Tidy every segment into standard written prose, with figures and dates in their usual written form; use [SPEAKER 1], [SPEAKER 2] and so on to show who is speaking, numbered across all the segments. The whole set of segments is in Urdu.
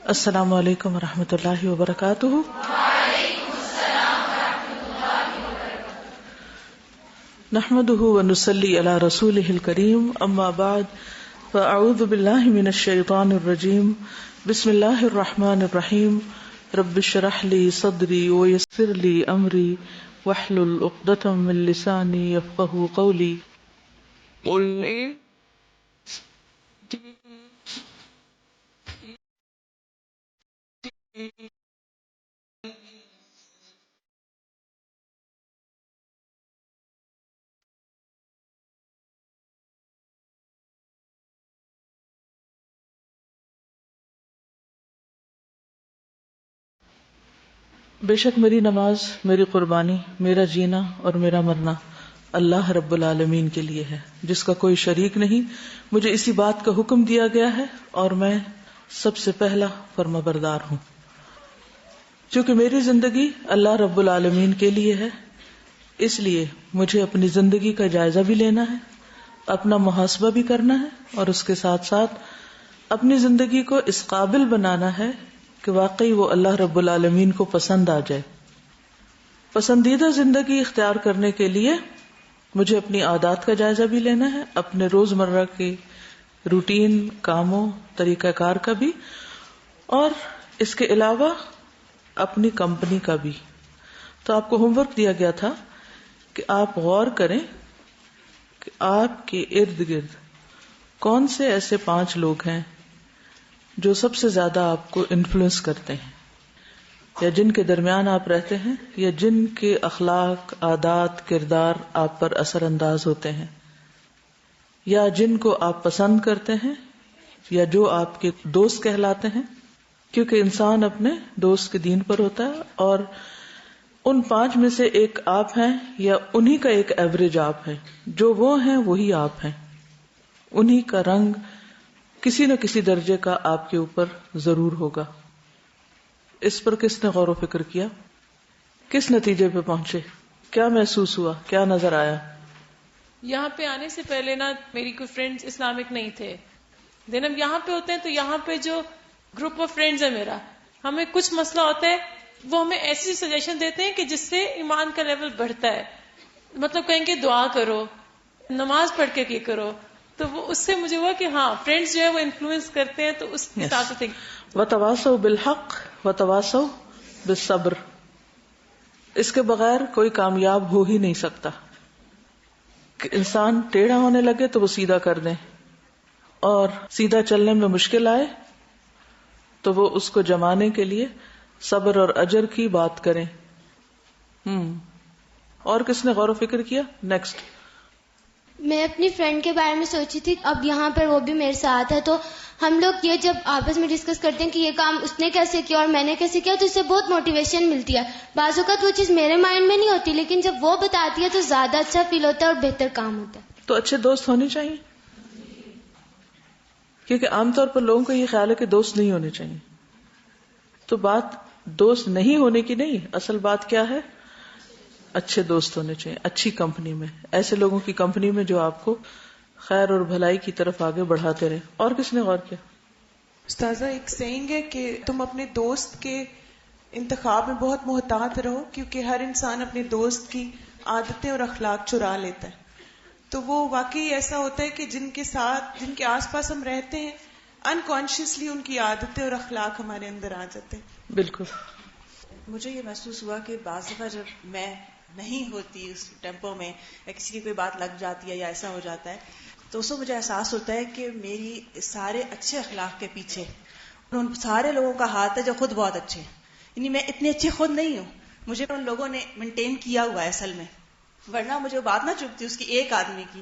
[SPEAKER 1] السلام علیکم ورحمۃ اللہ وبرکاتہ۔ نحمده ونصلي على رسوله الكريم، اما بعد فاعوذ باللہ من الشیطان الرجیم، بسم اللہ الرحمن الرحیم، رب اشرح لي صدری ويسر لي امری واحلل عقدۃ من لسانی یفقهوا قولی۔ قل بے شک میری نماز، میری قربانی، میرا جینا اور میرا مرنا اللہ رب العالمین کے لیے ہے، جس کا کوئی شریک نہیں۔ مجھے اسی بات کا حکم دیا گیا ہے اور میں سب سے پہلا فرما بردار ہوں۔ چونکہ میری زندگی اللہ رب العالمین کے لیے ہے، اس لیے مجھے اپنی زندگی کا جائزہ بھی لینا ہے، اپنا محاسبہ بھی کرنا ہے، اور اس کے ساتھ ساتھ اپنی زندگی کو اس قابل بنانا ہے کہ واقعی وہ اللہ رب العالمین کو پسند آ جائے۔ پسندیدہ زندگی اختیار کرنے کے لیے مجھے اپنی عادات کا جائزہ بھی لینا ہے، اپنے روزمرہ کے روٹین کاموں طریقہ کار کا بھی، اور اس کے علاوہ اپنی کمپنی کا بھی۔ تو آپ کو ہوم ورک دیا گیا تھا کہ آپ غور کریں کہ آپ کے ارد گرد کون سے ایسے 5 لوگ ہیں جو سب سے زیادہ آپ کو انفلوئنس کرتے ہیں، یا جن کے درمیان آپ رہتے ہیں، یا جن کے اخلاق، عادات، کردار آپ پر اثر انداز ہوتے ہیں، یا جن کو آپ پسند کرتے ہیں، یا جو آپ کے دوست کہلاتے ہیں، کیونکہ انسان اپنے دوست کے دین پر ہوتا ہے، اور ان 5 میں سے ایک آپ ہیں، یا انہی کا ایک ایوریج آپ ہے۔ جو وہ ہیں وہی آپ ہیں، انہی کا رنگ کسی نہ کسی درجے کا آپ کے اوپر ضرور ہوگا۔ اس پر کس نے غور و فکر کیا؟ کس نتیجے پہ پہنچے؟ کیا محسوس ہوا؟ کیا نظر آیا؟
[SPEAKER 2] یہاں پہ آنے سے پہلے نا میری کوئی فرینڈز اسلامک نہیں تھے، دن ہم یہاں پہ ہوتے ہیں تو یہاں پہ جو گروپ آف فرینڈز ہے میرا، ہمیں کچھ مسئلہ ہوتا ہے وہ ہمیں ایسی سجیشن دیتے ہیں کہ جس سے ایمان کا لیول بڑھتا ہے۔ مطلب کہیں گے دعا کرو، نماز پڑھ کے کرو، تو وہ اس سے مجھے ہوا کہ ہاں فرینڈز جو ہے وہ انفلوئنس کرتے ہیں، تو اس حساب سے
[SPEAKER 1] وَتَوَاصَوْا بِالْحَقِّ وَتَوَاصَوْا بِالصَّبْرِ۔ اس کے بغیر کوئی کامیاب ہو ہی نہیں سکتا کہ انسان ٹیڑھا ہونے لگے تو وہ سیدھا کر دیں، اور سیدھا چلنے میں مشکل آئے تو وہ اس کو جمانے کے لیے صبر اور اجر کی بات کریں۔ اور کس نے غور و فکر کیا؟ نیکسٹ۔
[SPEAKER 3] میں اپنی فرینڈ کے بارے میں سوچی تھی، اب یہاں پر وہ بھی میرے ساتھ ہے، تو ہم لوگ یہ جب آپس میں ڈسکس کرتے ہیں کہ یہ کام اس نے کیسے کیا اور میں نے کیسے کیا، تو اس سے بہت موٹیویشن ملتی ہے۔ بعض اوقات وہ چیز میرے مائنڈ میں نہیں ہوتی، لیکن جب وہ بتاتی ہے تو زیادہ اچھا فیل ہوتا ہے اور بہتر کام ہوتا ہے۔
[SPEAKER 1] تو اچھے دوست ہونے چاہیے، کیونکہ عام طور پر لوگوں کا یہ خیال ہے کہ دوست نہیں ہونے چاہیے۔ تو بات دوست نہیں ہونے کی نہیں، اصل بات کیا ہے؟ اچھے دوست ہونے چاہیے، اچھی کمپنی میں، ایسے لوگوں کی کمپنی میں جو آپ کو خیر اور بھلائی کی طرف آگے بڑھاتے رہے۔ اور کس نے غور کیا؟
[SPEAKER 4] استاذہ، ایک سینگ ہے کہ تم اپنے دوست کے انتخاب میں بہت محتاط رہو، کیونکہ ہر انسان اپنے دوست کی عادتیں اور اخلاق چرا لیتا ہے۔ تو وہ واقعی ایسا ہوتا ہے کہ جن کے ساتھ، جن کے آس پاس ہم رہتے ہیں، انکانشیسلی ان کی عادتیں اور اخلاق ہمارے اندر آ جاتے ہیں۔
[SPEAKER 1] بالکل۔
[SPEAKER 5] مجھے یہ محسوس ہوا کہ بعض دفعہ جب میں نہیں ہوتی اس ٹیمپو میں، یا کسی کی کوئی بات لگ جاتی ہے یا ایسا ہو جاتا ہے، تو اس کو مجھے احساس ہوتا ہے کہ میری سارے اچھے اخلاق کے پیچھے ان سارے لوگوں کا ہاتھ ہے جو خود بہت اچھے ہیں۔ یعنی میں اتنی اچھی خود نہیں ہوں، مجھے ان لوگوں نے مینٹین کیا ہوا ہے اصل میں، ورنہ مجھے بات نہ چبھتی اس کی ایک آدمی کی،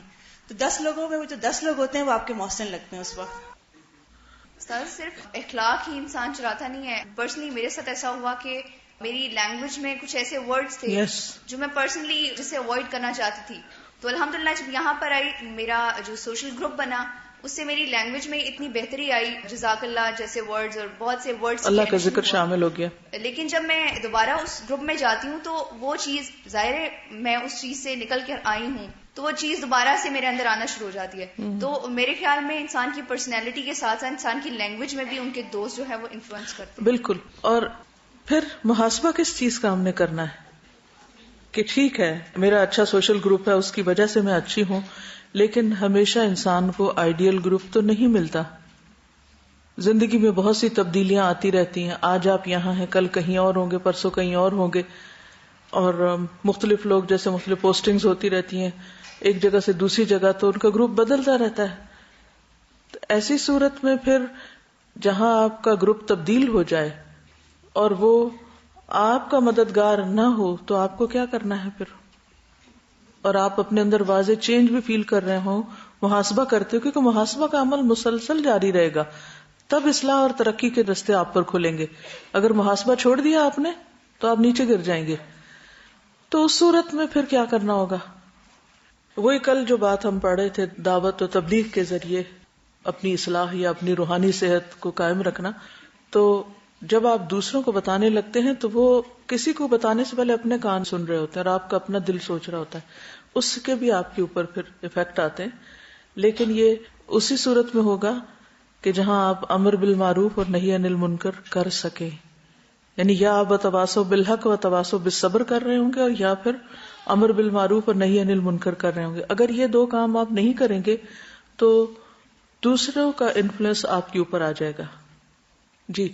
[SPEAKER 5] تو 10 لوگوں میں وہ جو 10 لوگ ہوتے ہیں وہ آپ کے محسن لگتے ہیں اس وقت۔
[SPEAKER 6] سر صرف اخلاق ہی انسان چراتا نہیں ہے۔ پرسنلی میرے ساتھ ایسا ہوا کہ میری لینگویج میں کچھ ایسے ورڈز تھے جو میں پرسنلی جسے اوائڈ کرنا چاہتی تھی، تو الحمدللہ جب یہاں پر آئی، میرا جو سوشل گروپ بنا اس سے میری لینگویج میں اتنی بہتری آئی، جزاک اللہ جیسے ورڈز اور بہت سے ورڈز،
[SPEAKER 1] اللہ کا ذکر شامل ہو گیا.
[SPEAKER 6] لیکن جب میں دوبارہ اس گروپ میں جاتی ہوں تو وہ چیز، ظاہر ہے میں اس چیز سے نکل کر آئی ہوں تو وہ چیز دوبارہ سے میرے اندر آنا شروع ہو جاتی ہے. تو میرے خیال میں انسان کی پرسنالٹی کے ساتھ ساتھ انسان کی لینگویج میں بھی ان کے دوست جو ہے وہ انفلوئنس کرتے ہیں.
[SPEAKER 1] بالکل. اور پھر محاسبہ کس چیز کا ہم نے کرنا ہے کہ ٹھیک ہے میرا اچھا سوشل گروپ ہے، اس کی وجہ سے میں اچھی ہوں، لیکن ہمیشہ انسان کو آئیڈیل گروپ تو نہیں ملتا. زندگی میں بہت سی تبدیلیاں آتی رہتی ہیں. آج آپ یہاں ہیں، کل کہیں اور ہوں گے، پرسوں کہیں اور ہوں گے، اور مختلف لوگ جیسے مختلف پوسٹنگز ہوتی رہتی ہیں ایک جگہ سے دوسری جگہ، تو ان کا گروپ بدلتا رہتا ہے. تو ایسی صورت میں پھر جہاں آپ کا گروپ تبدیل ہو جائے اور وہ آپ کا مددگار نہ ہو تو آپ کو کیا کرنا ہے پھر؟ اور آپ اپنے اندر واضح چینج بھی فیل کر رہے ہوں، محاسبہ کرتے ہو، کیونکہ محاسبہ کا عمل مسلسل جاری رہے گا، تب اصلاح اور ترقی کے راستے آپ پر کھلیں گے. اگر محاسبہ چھوڑ دیا آپ نے تو آپ نیچے گر جائیں گے. تو اس صورت میں پھر کیا کرنا ہوگا؟ وہی کل جو بات ہم پڑھ رہے تھے، دعوت و تبلیغ کے ذریعے اپنی اصلاح یا اپنی روحانی صحت کو قائم رکھنا. تو جب آپ دوسروں کو بتانے لگتے ہیں تو وہ کسی کو بتانے سے پہلے اپنے کان سن رہے ہوتے ہیں اور آپ کا اپنا دل سوچ رہا ہوتا ہے، اس کے بھی آپ کے اوپر پھر ایفیکٹ آتے ہیں. لیکن یہ اسی صورت میں ہوگا کہ جہاں آپ امر بالمعروف اور نہی عن المنکر کر سکے، یعنی یا آپ تواصوا بالحق و تواصوا بالصبر کر رہے ہوں گے، اور یا پھر امر بالمعروف اور نہی عن المنکر کر رہے ہوں گے. اگر یہ دو کام آپ نہیں کریں گے تو دوسروں کا انفلوئنس آپ کے اوپر آ جائے گا. جی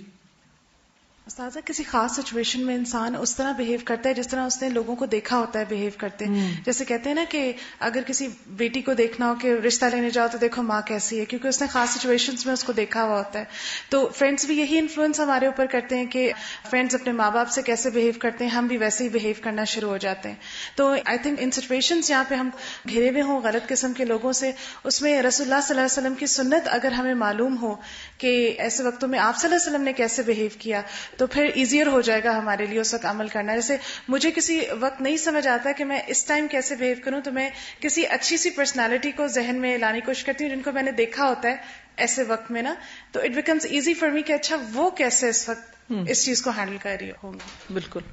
[SPEAKER 7] استاذہ، کسی خاص سچویشن میں انسان اس طرح بہیو کرتا ہے جس طرح اس نے لوگوں کو دیکھا ہوتا ہے بہیو کرتے ہیں. جیسے کہتے ہیں نا کہ اگر کسی بیٹی کو دیکھنا ہو کہ رشتہ لینے جاؤ تو دیکھو ماں کیسی ہے، کیونکہ اس نے خاص سچویشنز میں اس کو دیکھا ہوا ہوتا ہے. تو فرینڈز بھی یہی انفلوئنس ہمارے اوپر کرتے ہیں کہ فرینڈز اپنے ماں باپ سے کیسے بہیو کرتے ہیں، ہم بھی ویسے ہی بہیو کرنا شروع ہو جاتے ہیں. تو آئی تھنک ان سچویشنز جہاں پہ ہم گھرے ہوئے ہوں غلط قسم کے لوگوں سے، اس میں رسول اللہ صلی اللہ علیہ وسلم کی سنت اگر ہمیں معلوم ہو کہ ایسے وقتوں میں آپ صلی اللہ علیہ وسلم نے کیسے بہیو کیا، تو پھر ایزیئر ہو جائے گا ہمارے لیے اس وقت عمل کرنا. جیسے مجھے کسی وقت نہیں سمجھ آتا کہ میں اس ٹائم کیسے بہیو کروں، تو میں کسی اچھی سی پرسنالٹی کو ذہن میں لانے کی کوشش کرتی ہوں جن کو میں نے دیکھا ہوتا ہے ایسے وقت میں نا، تو it becomes easy for me کہ اچھا وہ کیسے اس وقت اس چیز کو ہینڈل کر رہی ہوں گی.
[SPEAKER 1] بالکل.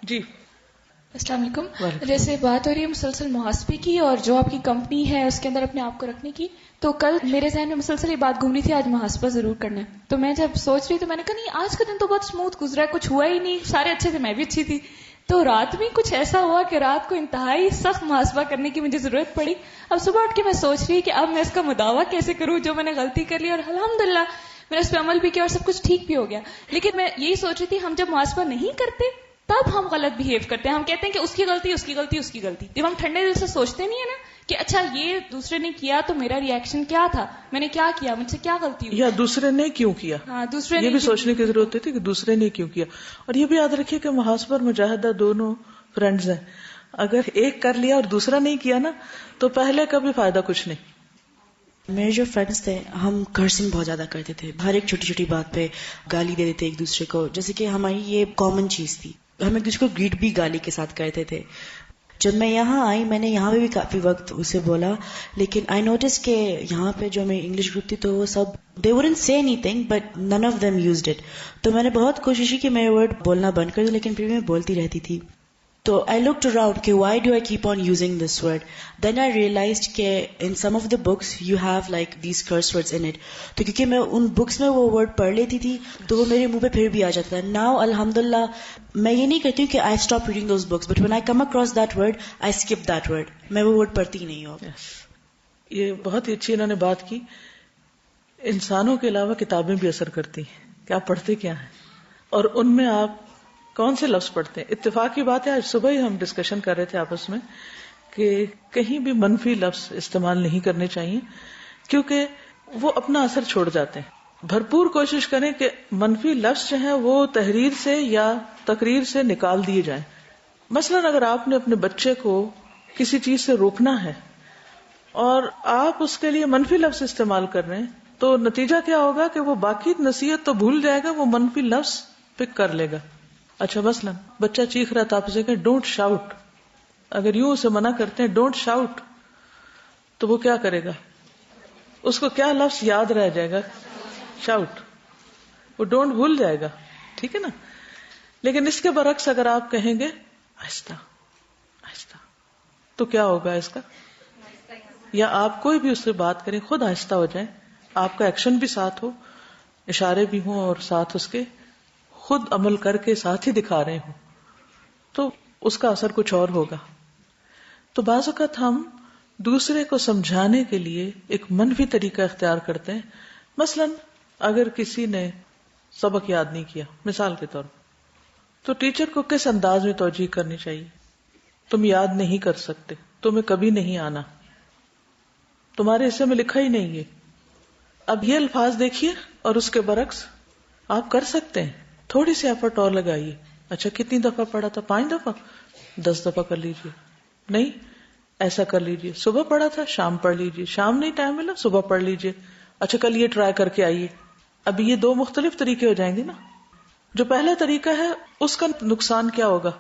[SPEAKER 1] جی
[SPEAKER 8] السلام علیکم. جیسے بات ہو رہی ہے مسلسل محاسبے کی اور جو آپ کی کمپنی ہے اس کے اندر اپنے آپ کو رکھنے کی، تو کل میرے ذہن میں مسلسل یہ بات گھوم رہی تھی آج محاسبہ ضرور کرنا ہے. تو میں جب سوچ رہی تو میں نے کہا نہیں آج کا دن تو بہت اسموتھ گزرا ہے، کچھ ہوا ہی نہیں، سارے اچھے تھے، میں بھی اچھی تھی. تو رات میں کچھ ایسا ہوا کہ رات کو انتہائی سخت محاسبہ کرنے کی مجھے ضرورت پڑی. اب صبح اٹھ کے میں سوچ رہی کہ اب میں اس کا مداوع کیسے کروں جو میں نے غلطی کر لی، اور الحمدللہ میں نے اس پہ عمل بھی کیا اور سب کچھ ٹھیک بھی ہو گیا. لیکن میں یہی سوچ رہی تھی ہم جب محاسبہ نہیں کرتے تب ہم غلط بہیو کرتے ہیں. ہم کہتے ہیں کہ اس کی غلطی اس کی غلطی اس کی غلطی. جب ہم ٹھنڈے دل سے سوچتے نہیں ہے نا کہ اچھا یہ دوسرے نے کیا تو میرا ری ایکشن کیا تھا، میں نے کیا کیا، مجھ سے کیا غلطی ہوئی،
[SPEAKER 1] یا دوسرے نے کیوں کیا.
[SPEAKER 8] ہاں دوسرے
[SPEAKER 1] یہ بھی سوچنے کی ضرورت ہوتی ہے کہ دوسرے نے کیوں کیا. اور یہ بھی یاد رکھیے کہ محاسبہ اور مجاہدہ دونوں فرینڈز ہیں. اگر ایک کر لیا اور دوسرا نہیں کیا نا تو پہلے کا بھی فائدہ کچھ نہیں.
[SPEAKER 9] میرے جو فرینڈس تھے ہم کرسنگ بہت زیادہ کرتے تھے، ہر ایک چھوٹی چھوٹی بات پہ گالی دے دیتے ایک دوسرے کو، جیسے کہ ہماری یہ کامن چیز تھی. ہم ایک دوسرے کو گریٹ بھی گالی کے ساتھ کرتے تھے. جب میں یہاں آئی میں نے یہاں پہ بھی کافی وقت اسے بولا، لیکن آئی نوٹس کہ یہاں پہ جو میری انگلش گروپ تھی تو وہ سب they wouldn't say anything but none of them used it. تو میں نے بہت کوشش کی کہ میں ورڈ بولنا بند کر دوں، لیکن پھر میں بولتی رہتی تھی. تو I looked around کہ why do I keep on using this word. Then I realized کہ in some of the books you have like these curse words in it. تو کیونکہ میں ان بکس میں وہ ورڈ پڑھ لیتی تھی تو وہ میرے منہ پہ پھر بھی آ جاتا تھا. Now الحمدللہ میں یہ نہیں کہتی ہوں کہ I stop reading those books, but when I come across that word I skip that word. میں وہ ورڈ پڑھتی ہی نہیں ہوں.
[SPEAKER 1] یہ بہت ہی اچھی انہوں نے بات کی. انسانوں کے علاوہ کتابیں بھی اثر کرتی ہیں کہ آپ پڑھتے کیا ہیں اور ان میں آپ کون سے لفظ پڑھتے ہیں. اتفاق کی بات ہے آج صبح ہی ہم ڈسکشن کر رہے تھے آپس میں کہ کہیں بھی منفی لفظ استعمال نہیں کرنے چاہیے کیونکہ وہ اپنا اثر چھوڑ جاتے ہیں. بھرپور کوشش کریں کہ منفی لفظ جو ہیں وہ تحریر سے یا تقریر سے نکال دیے جائیں. مثلا اگر آپ نے اپنے بچے کو کسی چیز سے روکنا ہے اور آپ اس کے لیے منفی لفظ استعمال کر رہے ہیں تو نتیجہ کیا ہوگا کہ وہ باقی نصیحت تو بھول جائے گا، وہ منفی لفظ پک کر لے گا. اچھا مثلا بچہ چیخ رہا تھا، آپ سے کہیں ڈونٹ شاؤٹ، اگر یوں اسے منع کرتے ہیں ڈونٹ شاؤٹ تو وہ کیا کرے گا؟ اس کو کیا لفظ یاد رہ جائے گا؟ شاؤٹ. وہ ڈونٹ بھول جائے گا. ٹھیک ہے نا. لیکن اس کے برعکس اگر آپ کہیں گے آہستہ آہستہ, تو کیا ہوگا اس کا؟ یا آپ کوئی بھی اس سے بات کریں, خود آہستہ ہو جائیں, آپ کا ایکشن بھی ساتھ ہو, اشارے بھی ہوں اور ساتھ اس کے خود عمل کر کے ساتھ ہی دکھا رہے ہوں, تو اس کا اثر کچھ اور ہوگا. تو بعض اوقات ہم دوسرے کو سمجھانے کے لیے ایک منفی طریقہ اختیار کرتے ہیں. مثلا اگر کسی نے سبق یاد نہیں کیا مثال کے طور پر, تو ٹیچر کو کس انداز میں توجیہ کرنی چاہیے؟ تم یاد نہیں کر سکتے, تمہیں کبھی نہیں آنا, تمہارے حصے میں لکھا ہی نہیں ہے. اب یہ الفاظ دیکھیے اور اس کے برعکس آپ کر سکتے ہیں, تھوڑی سی ایفرٹ اور لگائیے. اچھا کتنی دفعہ پڑھا تھا؟ 5 دفعہ, 10 دفعہ کر لیجیے. نہیں ایسا کر لیجیے, صبح پڑھا تھا شام پڑھ لیجیے, شام نہیں ٹائم ملا صبح پڑھ لیجیے. اچھا کل یہ ٹرائی کر کے آئیے. اب یہ 2 مختلف طریقے ہو جائیں گے نا. جو پہلا طریقہ ہے اس کا نقصان کیا ہوگا؟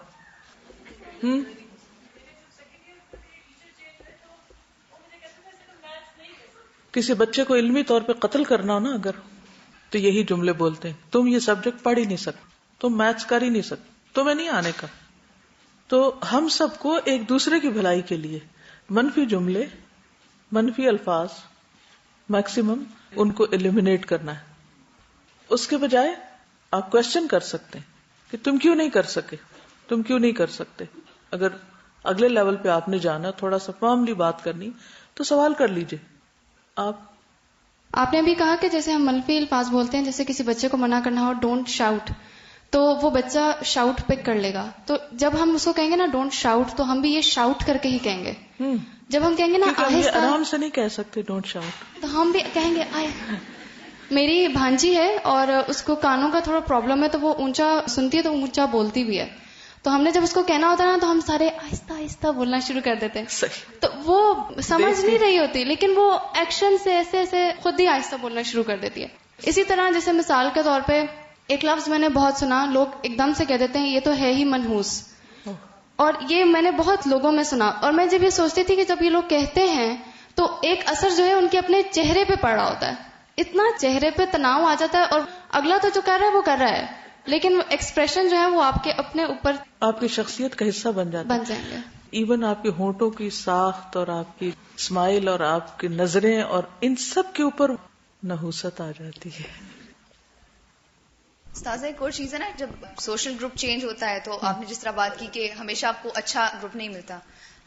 [SPEAKER 1] کسی بچے کو علمی طور پہ قتل کرنا ہو نا اگر, تو یہی جملے بولتے ہیں, تم یہ سبجیکٹ پڑھ ہی نہیں سکتے, تم میتھس کر ہی نہیں سکتے, تمہیں نہیں آنے کا. تو ہم سب کو ایک دوسرے کی بھلائی کے لیے منفی جملے, منفی الفاظ میکسیمم ان کو ایلیمینیٹ کرنا ہے. اس کے بجائے آپ کوشچن کر سکتے ہیں کہ تم کیوں نہیں کر سکے, تم کیوں نہیں کر سکتے. اگر اگلے لیول پہ آپ نے جانا, تھوڑا سا فارملی بات کرنی, تو سوال کر لیجئے.
[SPEAKER 10] آپ نے بھی کہا کہ جیسے ہم منفی الفاظ بولتے ہیں, جیسے کسی بچے کو منع کرنا ہو ڈونٹ شاؤٹ, تو وہ بچہ شاؤٹ پک کر لے گا. تو جب ہم اس کو کہیں گے نا ڈونٹ شاؤٹ, تو ہم بھی یہ شاؤٹ کر کے ہی کہیں گے. جب ہم کہیں گے نا آہستہ,
[SPEAKER 1] آرام سے نہیں کہہ سکتے ڈونٹ شاؤٹ,
[SPEAKER 10] تو ہم بھی کہیں گے میری بھانجی ہے اور اس کو کانوں کا تھوڑا پرابلم ہے, تو وہ اونچا سنتی ہے تو اونچا بولتی بھی ہے. تو ہم نے جب اس کو کہنا ہوتا ہے نا, تو ہم سارے آہستہ آہستہ بولنا شروع کر دیتے ہیں. تو وہ سمجھ نہیں رہی ہوتی, لیکن وہ ایکشن سے ایسے ایسے خود ہی آہستہ بولنا شروع کر دیتی ہے. اسی طرح جیسے مثال کے طور پہ ایک لفظ میں نے بہت سنا, لوگ ایک دم سے کہہ دیتے ہیں یہ تو ہے ہی منحوس, اور یہ میں نے بہت لوگوں میں سنا. اور میں جب یہ سوچتی تھی کہ جب یہ لوگ کہتے ہیں تو ایک اثر جو ہے ان کے اپنے چہرے پہ پڑ رہا ہوتا ہے, اتنا چہرے پہ تناؤ آ جاتا ہے, اور اگلا تو جو کر رہا ہے وہ کر رہا ہے, لیکن ایکسپریشن جو ہے وہ آپ کے اپنے اوپر
[SPEAKER 1] آپ کی شخصیت کا حصہ بن
[SPEAKER 10] جائیں گے.
[SPEAKER 1] ایون آپ کے ہونٹوں کی ساخت اور آپ کی اسمائل اور آپ کی نظریں اور ان سب کے اوپر نحوست آ جاتی ہے.
[SPEAKER 6] استاذہ ایک اور چیز ہے نا, جب سوشل گروپ چینج ہوتا ہے, تو آپ نے جس طرح بات کی کہ ہمیشہ آپ کو اچھا گروپ نہیں ملتا,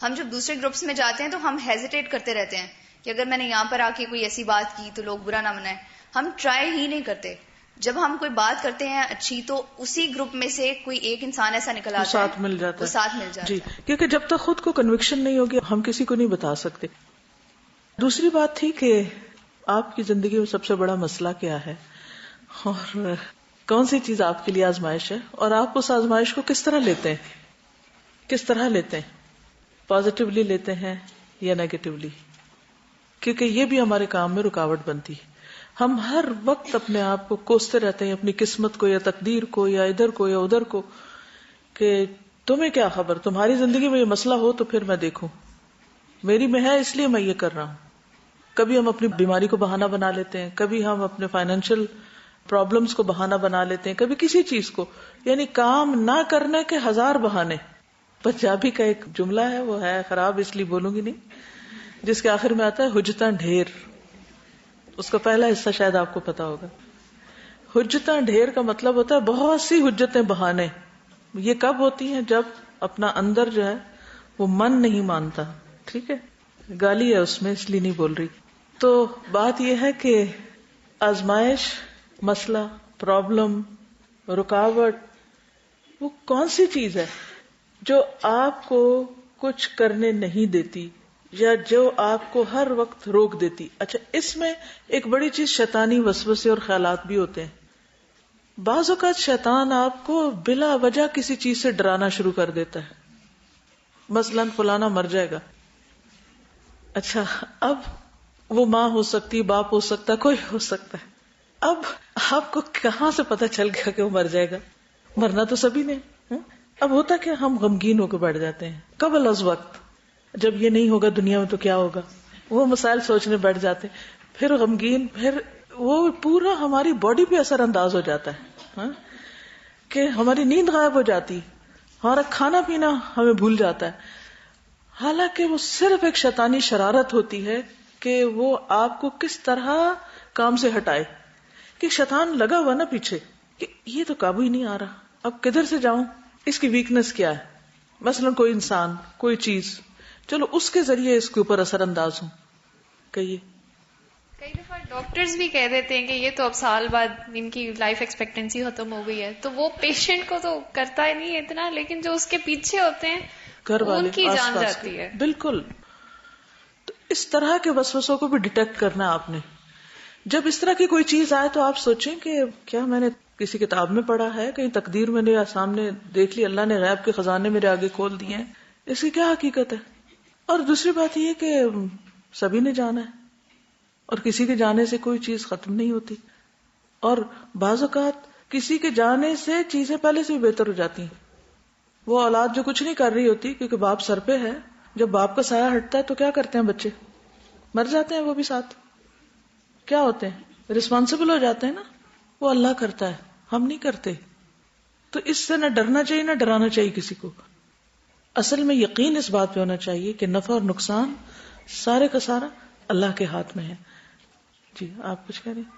[SPEAKER 6] ہم جب دوسرے گروپس میں جاتے ہیں تو ہم ہیزیٹیٹ کرتے رہتے ہیں کہ اگر میں نے یہاں پر آ کے کوئی ایسی بات کی تو لوگ برا نہ منائیں. ہم ٹرائی ہی نہیں کرتے. جب ہم کوئی بات کرتے ہیں اچھی, تو اسی گروپ میں سے کوئی ایک انسان ایسا نکل آتا ہے,
[SPEAKER 1] ساتھ مل جاتا ہے,
[SPEAKER 6] ساتھ مل جاتا
[SPEAKER 1] جی, کیونکہ جب تک خود کو کنوکشن نہیں ہوگی ہم کسی کو نہیں بتا سکتے. دوسری بات تھی کہ آپ کی زندگی میں سب سے بڑا مسئلہ کیا ہے, اور کون سی چیز آپ کے لیے آزمائش ہے, اور آپ اس آزمائش کو کس طرح لیتے ہیں, کس طرح لیتے ہیں, پازیٹیولی لیتے ہیں یا نیگیٹیولی, کیونکہ یہ بھی ہمارے کام میں رکاوٹ بنتی ہے. ہم ہر وقت اپنے آپ کو کوستے رہتے ہیں, اپنی قسمت کو یا تقدیر کو یا ادھر کو یا ادھر کو, کہ تمہیں کیا خبر, تمہاری زندگی میں یہ مسئلہ ہو تو پھر میں دیکھوں, میری میں ہے اس لیے میں یہ کر رہا ہوں. کبھی ہم اپنی بیماری کو بہانہ بنا لیتے ہیں, کبھی ہم اپنے فائنینشیل پرابلمز کو بہانہ بنا لیتے ہیں, کبھی کسی چیز کو, یعنی کام نہ کرنے کے 1000 بہانے. پنجابی کا ایک جملہ ہے, وہ ہے خراب اس لیے بولوں گی نہیں, جس کے آخر میں آتا ہے حجتاں ڈھیر. اس کا پہلا حصہ شاید آپ کو پتا ہوگا. حجتاں ڈھیر کا مطلب ہوتا ہے بہت سی حجتیں بہانے. یہ کب ہوتی ہیں؟ جب اپنا اندر جو ہے وہ من نہیں مانتا. ٹھیک ہے, گالی ہے اس میں اس لیے نہیں بول رہی. تو بات یہ ہے کہ آزمائش, مسئلہ, پرابلم, رکاوٹ, وہ کون سی چیز ہے جو آپ کو کچھ کرنے نہیں دیتی یا جو آپ کو ہر وقت روک دیتی؟ اچھا, اس میں ایک بڑی چیز شیطانی وسوسے اور خیالات بھی ہوتے ہیں. بعض اوقات شیطان آپ کو بلا وجہ کسی چیز سے ڈرانا شروع کر دیتا ہے. مثلاً فلانا مر جائے گا. اچھا, اب وہ ماں ہو سکتی, باپ ہو سکتا, کوئی ہو سکتا ہے. اب آپ کو کہاں سے پتا چل گیا کہ وہ مر جائے گا؟ مرنا تو سبھی نے. اب ہوتا کہ ہم غمگین ہو کے بیٹھ جاتے ہیں قبل از وقت, جب یہ نہیں ہوگا دنیا میں تو کیا ہوگا, وہ مسائل سوچنے بیٹھ جاتے. پھر غمگین، پھر وہ پورا ہماری باڈی پہ اثر انداز ہو جاتا ہے کہ ہماری نیند غائب ہو جاتی، ہمارا کھانا پینا ہمیں بھول جاتا ہے. حالانکہ وہ صرف ایک شیطانی شرارت ہوتی ہے کہ وہ آپ کو کس طرح کام سے ہٹائے. کہ شیطان لگا ہوا نا پیچھے کہ یہ تو قابو ہی نہیں آ رہا، اب کدھر سے جاؤں، اس کی ویکنس کیا ہے، مثلا کوئی انسان، کوئی چیز، چلو اس کے ذریعے اس کے اوپر اثر انداز ہوں. کہیے.
[SPEAKER 11] کئی دفعہ ڈاکٹرز بھی کہہ دیتے ہیں کہ یہ تو اب سال بعد ان کی لائف ایکسپیکٹنسی ختم ہو گئی ہے، تو وہ پیشنٹ کو تو کرتا ہی نہیں اتنا، لیکن جو اس کے پیچھے ہوتے ہیں
[SPEAKER 1] گھر والے،
[SPEAKER 11] ان کی
[SPEAKER 1] آس
[SPEAKER 11] جان
[SPEAKER 1] پاس
[SPEAKER 11] جاتی ہے.
[SPEAKER 1] بالکل. تو اس طرح کے وسوسوں کو بھی ڈیٹیکٹ کرنا ہے آپ نے. جب اس طرح کی کوئی چیز آئے تو آپ سوچیں کہ کیا میں نے کسی کتاب میں پڑھا ہے، کہیں تقدیر میں نے سامنے دیکھ لی، اللہ نے غیب کے خزانے میرے آگے کھول دیے ہیں، اس کی کیا حقیقت ہے. اور دوسری بات یہ کہ سبھی نے جانا ہے اور کسی کے جانے سے کوئی چیز ختم نہیں ہوتی، اور بعض اوقات کسی کے جانے سے چیزیں پہلے سے بھی بہتر ہو جاتی ہیں. وہ اولاد جو کچھ نہیں کر رہی ہوتی کیونکہ باپ سر پہ ہے، جب باپ کا سایہ ہٹتا ہے تو کیا کرتے ہیں بچے؟ مر جاتے ہیں وہ بھی ساتھ. کیا ہوتے ہیں؟ رسپانسبل ہو جاتے ہیں نا. وہ اللہ کرتا ہے، ہم نہیں کرتے. تو اس سے نہ ڈرنا چاہیے نہ ڈرانا چاہیے کسی کو. اصل میں یقین اس بات پہ ہونا چاہیے کہ نفع اور نقصان سارے کا سارا اللہ کے ہاتھ میں ہے. جی آپ کچھ کہہ رہے ہیں؟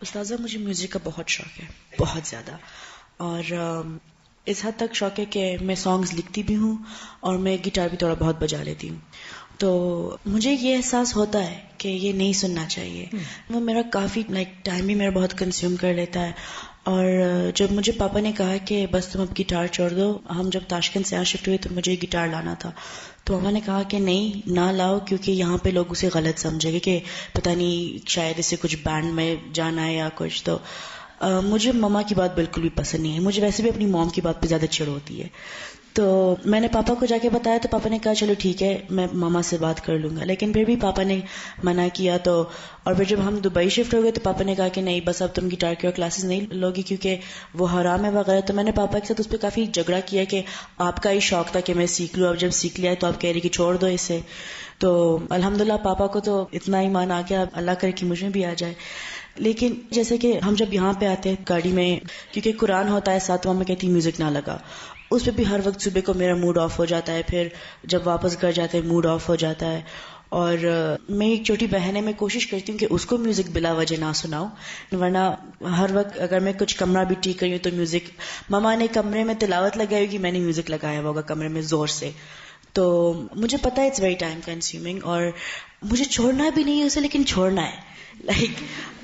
[SPEAKER 9] استاذہ مجھے میوزک کا بہت شوق ہے، بہت زیادہ، اور اس حد تک شوق ہے کہ میں سانگز لکھتی بھی ہوں اور میں گٹار بھی تھوڑا بہت بجا لیتی ہوں. تو مجھے یہ احساس ہوتا ہے کہ یہ نہیں سننا چاہیے. وہ میرا کافی ٹائم بھی میرا بہت کنزیوم کر لیتا ہے. اور جب مجھے پاپا نے کہا کہ بس تم اب گٹار چھوڑ دو، ہم جب تاشکند سے یہاں شفٹ ہوئے تو مجھے گٹار لانا تھا، تو ماما نے کہا کہ نہیں نہ لاؤ، کیونکہ یہاں پہ لوگ اسے غلط سمجھے گے کہ پتہ نہیں شاید اسے کچھ بینڈ میں جانا ہے یا کچھ. تو مجھے ماما کی بات بالکل بھی پسند نہیں ہے. مجھے ویسے بھی اپنی موم کی بات پہ زیادہ چڑ ہوتی ہے. تو میں نے پاپا کو جا کے بتایا تو پاپا نے کہا چلو ٹھیک ہے میں ماما سے بات کر لوں گا. لیکن پھر بھی پاپا نے منع کیا. تو اور پھر جب ہم دبئی شفٹ ہو گئے تو پاپا نے کہا کہ نہیں بس اب تم گٹار کی اور کلاسز نہیں لوگی کیونکہ وہ حرام ہے وغیرہ. تو میں نے پاپا کے ساتھ اس پہ کافی جھگڑا کیا کہ آپ کا ہی شوق تھا کہ میں سیکھ لوں، اب جب سیکھ لیا تو آپ کہہ رہی کہ چھوڑ دو اسے. تو الحمدللہ پاپا کو تو اتنا ایمان آ گیا، اللہ کرے کہ مجھے بھی آ جائے. لیکن جیسے کہ ہم جب یہاں پہ آتے ہیں گاڑی میں، کیونکہ قرآن ہوتا ہے ساتھ، ماما کہتی میوزک نہ لگا، اس پہ بھی ہر وقت صبح کو میرا موڈ آف ہو جاتا ہے. پھر جب واپس گھر جاتے ہیں موڈ آف ہو جاتا ہے. اور میں ایک چھوٹی بہن ہے، میں کوشش کرتی ہوں کہ اس کو میوزک بلا وجہ نہ سناؤں، ورنہ ہر وقت اگر میں کچھ کمرہ بھی ٹھیک کری ہوں تو میوزک، ماما نے کمرے میں تلاوت لگائی ہوگی، میں نے میوزک لگایا ہوگا کمرے میں زور سے. تو مجھے پتا ہے اٹس ویری ٹائم کنزیومنگ اور مجھے چھوڑنا بھی نہیں ہے اسے، لیکن چھوڑنا ہے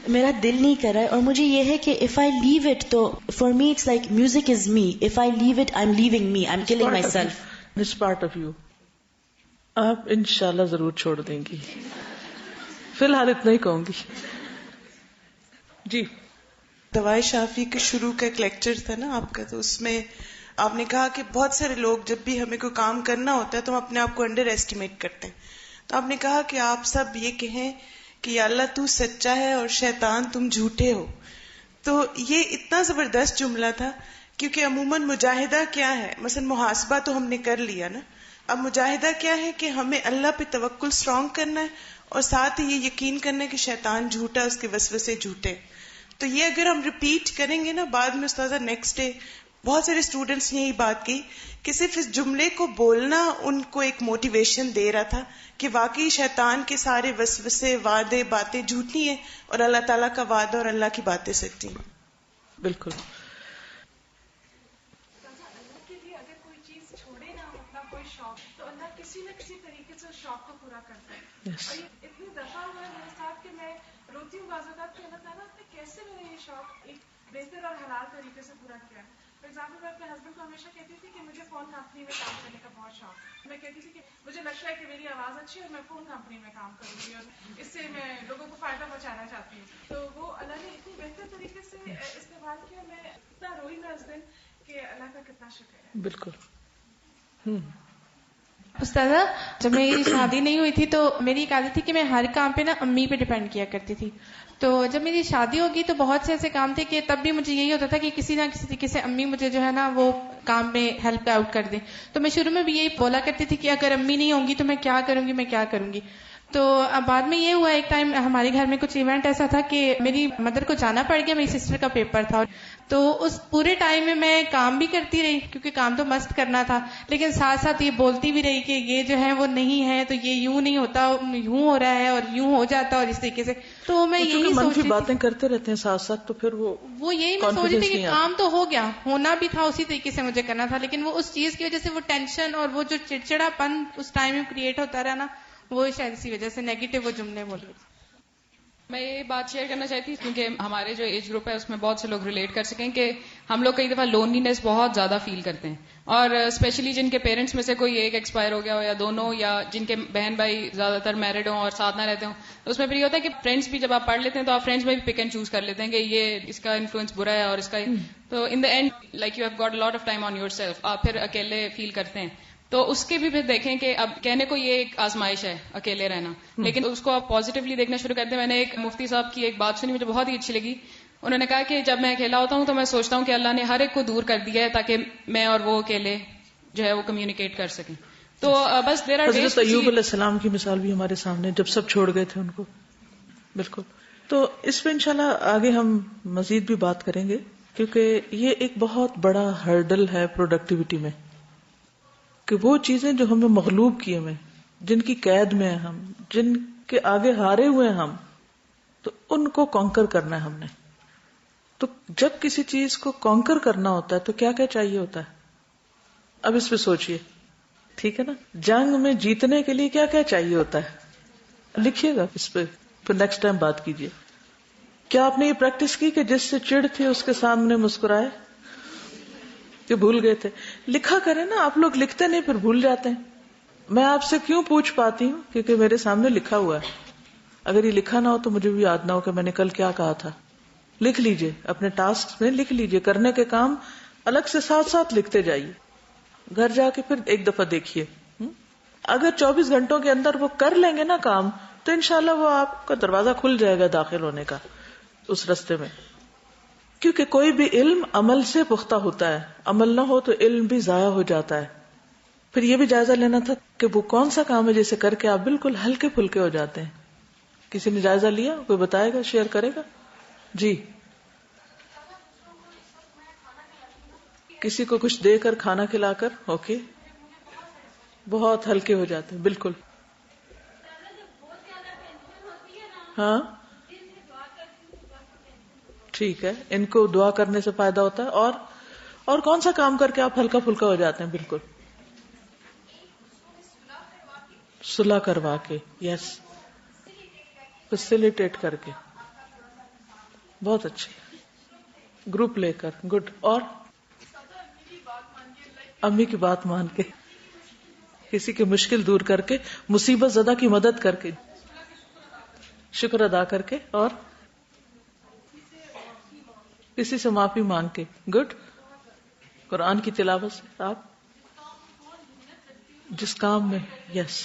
[SPEAKER 9] میرا دل نہیں کر رہا ہے. اور مجھے یہ ہے کہ if I leave it تو for me it's like music is me. if I leave it I'm leaving me. I'm killing myself.
[SPEAKER 1] It's part of you. آپ انشاءاللہ ضرور چھوڑ دیں گی. فی الحال اتنا ہی کہوں گی. جی
[SPEAKER 4] دوائے شافی کے شروع کا ایک لیکچر تھا نا آپ کا، تو اس میں آپ نے کہا کہ بہت سارے لوگ جب بھی ہمیں کوئی کام کرنا ہوتا ہے تو ہم اپنے آپ کو انڈر ایسٹیمیٹ کرتے ہیں. تو آپ نے کہا کہ آپ سب یہ کہیں کہ یا اللہ تو سچا ہے اور شیطان تم جھوٹے ہو. تو یہ اتنا زبردست جملہ تھا کیونکہ عموماً مجاہدہ کیا ہے، مثلا محاسبہ تو ہم نے کر لیا نا، اب مجاہدہ کیا ہے کہ ہمیں اللہ پہ توکل اسٹرانگ کرنا ہے اور ساتھ ہی یہ یقین کرنا ہے کہ شیطان جھوٹا، اس کے وسوسے جھوٹے. تو یہ اگر ہم ریپیٹ کریں گے نا بعد میں، استاذہ نیکسٹ ڈے بہت سارے اسٹوڈنٹس نے یہی بات کی کہ صرف اس جملے کو بولنا ان کو ایک موٹیویشن دے رہا تھا کہ واقعی شیطان کے سارے وسوسے، وعدے، باتیں جھوٹی ہیں اور اللہ تعالیٰ کا وعدہ اور اللہ کی باتیں سچی ہیں.
[SPEAKER 1] بالکل.
[SPEAKER 7] اللہ کے لیے اگر کوئی چیز چھوڑے نا اپنا کوئی شوق، تو اللہ کسی نہ کسی طریقے سے اس شوق کو پورا کرتا ہے. اور یہ اتنی دفعہ ہوا ہے میرے ساتھ کہ میں روتی ہوں بعض اوقات کہ اللہ تعالیٰ نے کیسے میں نے یہ شوق ایک بہتر اور حلال طریقے سے پورا کیا. فار ایگزامپل میں اپنے ہسبینڈ کو ہمیشہ کہتی تھی کہ مجھے فون کمپنی میں کام کرنے کا بہت شوق. میں کہتی تھی کہ مجھے لگتا ہے کہ میری آواز اچھی ہے اور میں فون کمپنی میں کام کروں گی اور اس سے میں لوگوں کو فائدہ پہنچانا چاہتی ہوں. تو وہ اللہ نے اتنی بہتر طریقے سے استعمال کیا. میں اتنا روئی میں اس دن کہ اللہ کا کتنا شکر ہے.
[SPEAKER 1] بالکل.
[SPEAKER 8] استاذہ جب میری شادی نہیں ہوئی تھی تو میری ایک عادت تھی کہ میں ہر کام پہ نا امی پہ ڈیپینڈ کیا کرتی تھی. تو جب میری شادی ہوگی تو بہت سے ایسے کام تھے کہ تب بھی مجھے یہی ہوتا تھا کہ کسی نہ کسی طریقے سے امی مجھے جو ہے نا وہ کام میں ہیلپ آؤٹ کر دیں. تو میں شروع میں بھی یہی بولا کرتی تھی کہ اگر امی نہیں ہوں گی تو میں کیا کروں گی.
[SPEAKER 12] تو اب بعد میں یہ ہوا ایک ٹائم ہمارے گھر میں کچھ ایونٹ ایسا تھا کہ میری مدر کو جانا پڑ گیا, میری سسٹر کا پیپر تھا, تو اس پورے ٹائم میں کام بھی کرتی رہی کیونکہ کام تو مست کرنا تھا, لیکن ساتھ ساتھ یہ بولتی بھی رہی کہ یہ جو ہے وہ نہیں ہے, تو یہ یوں نہیں ہوتا, یوں ہو رہا ہے اور یوں ہو جاتا, اور اس طریقے سے. تو میں یہی
[SPEAKER 1] منفی باتیں کرتے رہتے ہیں ساتھ ساتھ, تو پھر وہ
[SPEAKER 12] یہی میں سوچ رہی تھی کہ کام تو ہو گیا, ہونا بھی تھا اسی طریقے سے مجھے کرنا تھا, لیکن وہ اس چیز کی وجہ سے وہ ٹینشن اور وہ جو چڑچڑا پن اس ٹائم میں کریٹ ہوتا رہا نا, وہ شاید اسی وجہ سے نیگیٹو وہ جملے بولے.
[SPEAKER 13] میں یہ بات شیئر کرنا چاہتی ہوں کیونکہ ہمارے جو ایج گروپ ہے اس میں بہت سے لوگ ریلیٹ کر سکیں کہ ہم لوگ کئی دفعہ لونلینس بہت زیادہ فیل کرتے ہیں, اور اسپیشلی جن کے پیرنٹس میں سے کوئی ایک ایکسپائر ہو گیا ہو یا دونوں, یا جن کے بہن بھائی زیادہ تر میرڈ ہوں اور ساتھ نہ رہتے ہوں, تو اس میں پھر یہ ہوتا ہے کہ فرینڈس بھی جب آپ پڑھ لیتے ہیں تو آپ فرینڈس میں بھی پک اینڈ چوز کر لیتے ہیں کہ یہ اس کا انفلوئنس برا ہے اور اس کا, تو in the end like you have got lot of time on yourself, آپ پھر اکیلے فیل کرتے ہیں. تو اس کے بھی پھر دیکھیں کہ اب کہنے کو یہ ایک آزمائش ہے اکیلے رہنا, لیکن اس کو آپ پازیٹیولی دیکھنا شروع کرتے ہیں. میں نے ایک مفتی صاحب کی ایک بات سنی, مجھے بہت ہی اچھی لگی. انہوں نے کہا کہ جب میں اکیلا ہوتا ہوں تو میں سوچتا ہوں کہ اللہ نے ہر ایک کو دور کر دیا ہے تاکہ میں اور وہ اکیلے جو ہے وہ کمیونیکیٹ کر سکیں. تو بس دیر آر
[SPEAKER 1] حضرت ایوب علیہ السلام کی مثال بھی ہمارے سامنے, جب سب چھوڑ گئے تھے ان کو. بالکل. تو اس پہ انشاءاللہ آگے ہم مزید بھی بات کریں گے, کیونکہ یہ ایک بہت بڑا ہرڈل ہے پروڈکٹیوٹی میں, کہ وہ چیزیں جو ہمیں مغلوب کیے ہوئے, جن کی قید میں ہیں ہم, جن کے آگے ہارے ہوئے ہیں ہم, تو ان کو کانکر کرنا ہے ہم نے. تو جب کسی چیز کو کانکر کرنا ہوتا ہے تو کیا کیا چاہیے ہوتا ہے؟ اب اس پہ سوچئے, ٹھیک ہے نا. جنگ میں جیتنے کے لیے کیا کیا چاہیے ہوتا ہے, لکھیے گا اس پہ, پھر نیکسٹ ٹائم بات کیجئے. کیا آپ نے یہ پریکٹس کی کہ جس سے چڑ تھی اس کے سامنے مسکرائے؟ کہ بھول گئے تھے, لکھا کریں نا. آپ لوگ لکھتے نہیں, پھر بھول جاتے ہیں. میں آپ سے کیوں پوچھ پاتی ہوں؟ کیونکہ میرے سامنے لکھا ہوا ہے. اگر یہ لکھا نہ ہو تو مجھے بھی یاد نہ ہو کہ میں نے کل کیا کہا تھا. لکھ لیجئے, اپنے ٹاسک میں لکھ لیجئے, کرنے کے کام الگ سے ساتھ ساتھ لکھتے جائیے. گھر جا کے پھر ایک دفعہ دیکھیے. اگر 24 گھنٹوں کے اندر وہ کر لیں گے نا کام, تو انشاءاللہ وہ آپ کا دروازہ کھل جائے گا داخل ہونے کا اس رستے میں. کیونکہ کوئی بھی علم عمل سے پختہ ہوتا ہے, عمل نہ ہو تو علم بھی ضائع ہو جاتا ہے. پھر یہ بھی جائزہ لینا تھا کہ وہ کون سا کام ہے جسے کر کے آپ بالکل ہلکے پھلکے ہو جاتے ہیں. کسی نے جائزہ لیا؟ کوئی بتائے گا, شیئر کرے گا؟ جی. کسی کو کچھ دے کر, کھانا کھلا کر, اوکے, بہت ہلکے ہو جاتے ہیں. بالکل. ہاں ٹھیک ہے, ان کو دعا کرنے سے فائدہ ہوتا ہے. اور کون سا کام کر کے آپ ہلکا پھلکا ہو جاتے ہیں؟ بالکل, صلح کروا کے, یس, فیسیلیٹیٹ کر کے, بہت اچھے, گروپ لے کر, گڈ. اور امی کی بات مان کے, کسی کی مشکل دور کر کے, مصیبت زدہ کی مدد کر کے, شکر ادا کر کے, اور کسی سے معافی مانگ کے, گڈ. قرآن کی تلاوت سے, آپ جس کام میں, یس,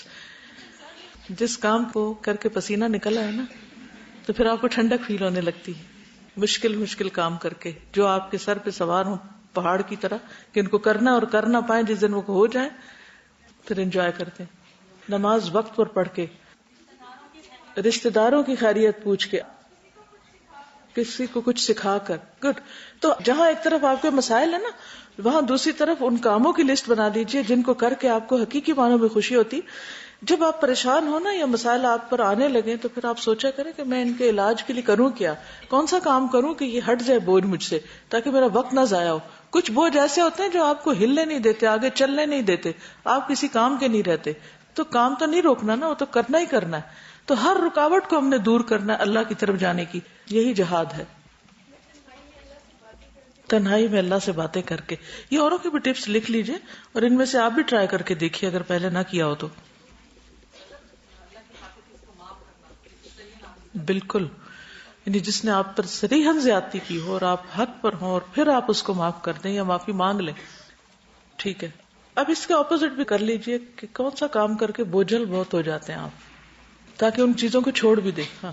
[SPEAKER 1] جس کام کو کر کے پسینہ نکلا ہے نا, تو پھر آپ کو ٹھنڈک فیل ہونے لگتی ہے. مشکل کام کر کے جو آپ کے سر پہ سوار ہوں پہاڑ کی طرح, کہ ان کو کرنا اور کرنا پائیں, جس دن وہ ہو جائیں پھر انجوائے کرتے ہیں. نماز وقت پر پڑھ کے, رشتہ داروں کی خیریت پوچھ کے, کسی کو کچھ سکھا کر, گڈ. تو جہاں ایک طرف آپ کے مسائل ہیں نا, وہاں دوسری طرف ان کاموں کی لسٹ بنا دیجئے جن کو کر کے آپ کو حقیقی معنوں میں خوشی ہوتی. جب آپ پریشان ہو نا یا مسائل آپ پر آنے لگے, تو پھر آپ سوچا کریں کہ میں ان کے علاج کے لیے کروں کیا, کون سا کام کروں کہ یہ ہٹ جائے بوجھ مجھ سے, تاکہ میرا وقت نہ ضائع ہو. کچھ بوجھ ایسے ہوتے ہیں جو آپ کو ہلنے نہیں دیتے, آگے چلنے نہیں دیتے, آپ کسی کام کے نہیں رہتے. تو کام تو نہیں روکنا نا, وہ تو کرنا ہی کرنا ہے. تو ہر رکاوٹ کو ہم نے دور کرنا ہے اللہ کی طرف جانے کی, یہی جہاد ہے. تنہائی میں اللہ سے باتیں کر کے. یہ اوروں کی بھی ٹپس لکھ لیجئے, اور ان میں سے آپ بھی ٹرائی کر کے دیکھیے اگر پہلے نہ کیا ہو تو. بالکل, یعنی جس نے آپ پر صریحاً زیادتی کی ہو اور آپ حق پر ہوں, اور پھر آپ اس کو معاف کر دیں یا معافی مانگ لیں, ٹھیک ہے. اب اس کے اپوزٹ بھی کر لیجئے کہ کون سا کام کر کے بوجھل بہت ہو جاتے ہیں آپ, تاکہ ان چیزوں کو چھوڑ بھی دیں. ہاں,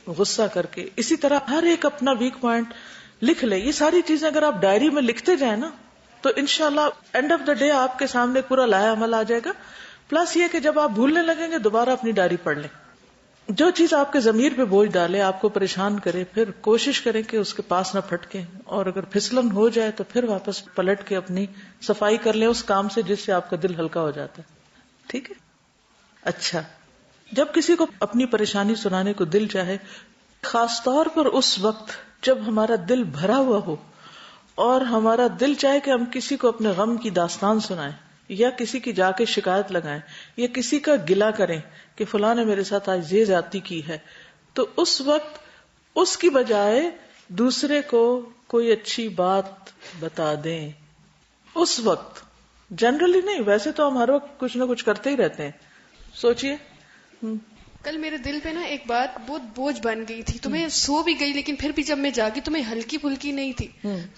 [SPEAKER 1] غصہ کر کے. اسی طرح ہر ایک اپنا ویک پوائنٹ لکھ لے. یہ ساری چیزیں اگر آپ ڈائری میں لکھتے جائیں نا, تو انشاءاللہ اینڈ آف دا ڈے آپ کے سامنے پورا لایا عمل آ جائے گا. پلس یہ کہ جب آپ بھولنے لگیں گے دوبارہ اپنی ڈائری پڑھ لیں. جو چیز آپ کے ضمیر پہ بوجھ ڈالے, آپ کو پریشان کرے, پھر کوشش کریں کہ اس کے پاس نہ پھٹکیں, اور اگر پھسلن ہو جائے تو پھر واپس پلٹ کے اپنی صفائی کر لیں اس کام سے جس سے آپ کا دل ہلکا ہو جاتا ہے. ٹھیک ہے. اچھا, جب کسی کو اپنی پریشانی سنانے کو دل چاہے, خاص طور پر اس وقت جب ہمارا دل بھرا ہوا ہو اور ہمارا دل چاہے کہ ہم کسی کو اپنے غم کی داستان سنائیں یا کسی کی جا کے شکایت لگائیں یا کسی کا گلہ کریں کہ فلاں نے میرے ساتھ آج یہ زیادتی کی ہے, تو اس وقت اس کی بجائے دوسرے کو کوئی اچھی بات بتا دیں. اس وقت جنرلی نہیں, ویسے تو ہم ہر وقت کچھ نہ کچھ کرتے ہی رہتے ہیں. سوچئے
[SPEAKER 14] کل میرے دل پہ نا ایک بات بہت بوجھ بن گئی تھی, تو میں سو بھی گئی, لیکن پھر بھی جب میں جاگی تو میں ہلکی پھلکی نہیں تھی.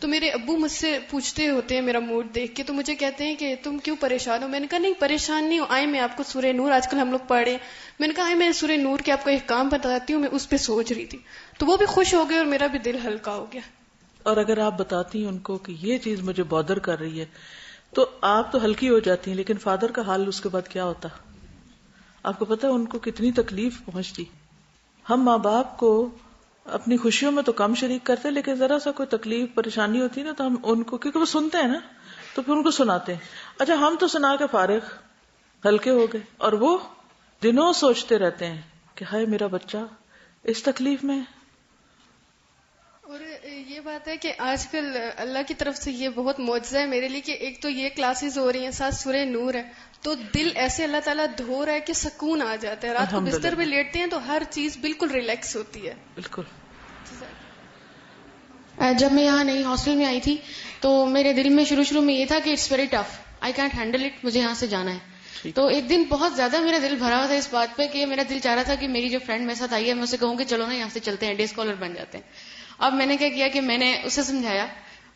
[SPEAKER 14] تو میرے ابو مجھ سے پوچھتے ہوتے ہیں میرا موڈ دیکھ کے, تو مجھے کہتے ہیں کہ تم کیوں پریشان ہو. میں نے کہا نہیں پریشان نہیں ہوں, آئے میں آپ کو سورہ نور آج کل ہم لوگ پڑھ رہے ہیں, میں نے کہا آئے میں سورہ نور کے آپ کو ایک کام بتاتی ہوں, میں اس پہ سوچ رہی تھی. تو وہ بھی خوش ہو گئے اور میرا بھی دل ہلکا ہو گیا.
[SPEAKER 1] اور اگر آپ بتاتی ہیں ان کو کہ یہ چیز مجھے بادر کر رہی ہے تو آپ تو ہلکی ہو جاتی ہیں, لیکن فادر کا حال اس کے بعد کیا ہوتا, آپ کو پتا ہے ان کو کتنی تکلیف پہنچتی. ہم ماں باپ کو اپنی خوشیوں میں تو کم شریک کرتے, لیکن ذرا سا کوئی تکلیف پریشانی ہوتی نا تو ہم ان کو, کیونکہ وہ سنتے ہیں نا, تو پھر ان کو سناتے ہیں. اچھا ہم تو سنا کے فارغ ہلکے ہو گئے, اور وہ دنوں سوچتے رہتے ہیں کہ ہائے میرا بچہ اس تکلیف میں.
[SPEAKER 14] اور یہ بات ہے کہ آج کل اللہ کی طرف سے یہ بہت معجزہ ہے میرے لیے کہ ایک تو یہ کلاسز ہو رہی ہیں, ساتھ سورہ نور ہے, تو دل ایسے اللہ تعالیٰ دھو رہا ہے کہ سکون آ جاتا ہے. رات کو بستر پہ لیٹتے ہیں تو ہر چیز بالکل ریلیکس ہوتی ہے.
[SPEAKER 1] بالکل.
[SPEAKER 10] جب میں یہاں نئی ہاسٹل میں آئی تھی تو میرے دل میں شروع میں یہ تھا کہ it's very tough, I can't handle it, مجھے یہاں سے جانا ہے. تو ایک دن بہت زیادہ میرا دل بھرا ہوا تھا اس بات پہ کہ میرا دل چاہ رہا تھا کہ میری جو فرینڈ میرے ساتھ آئی ہے میں اسے کہوں کہ چلو نا یہاں سے چلتے ہیں, ڈے اسکالر بن جاتے ہیں. اب میں نے کیا کیا کہ میں نے اسے سمجھایا,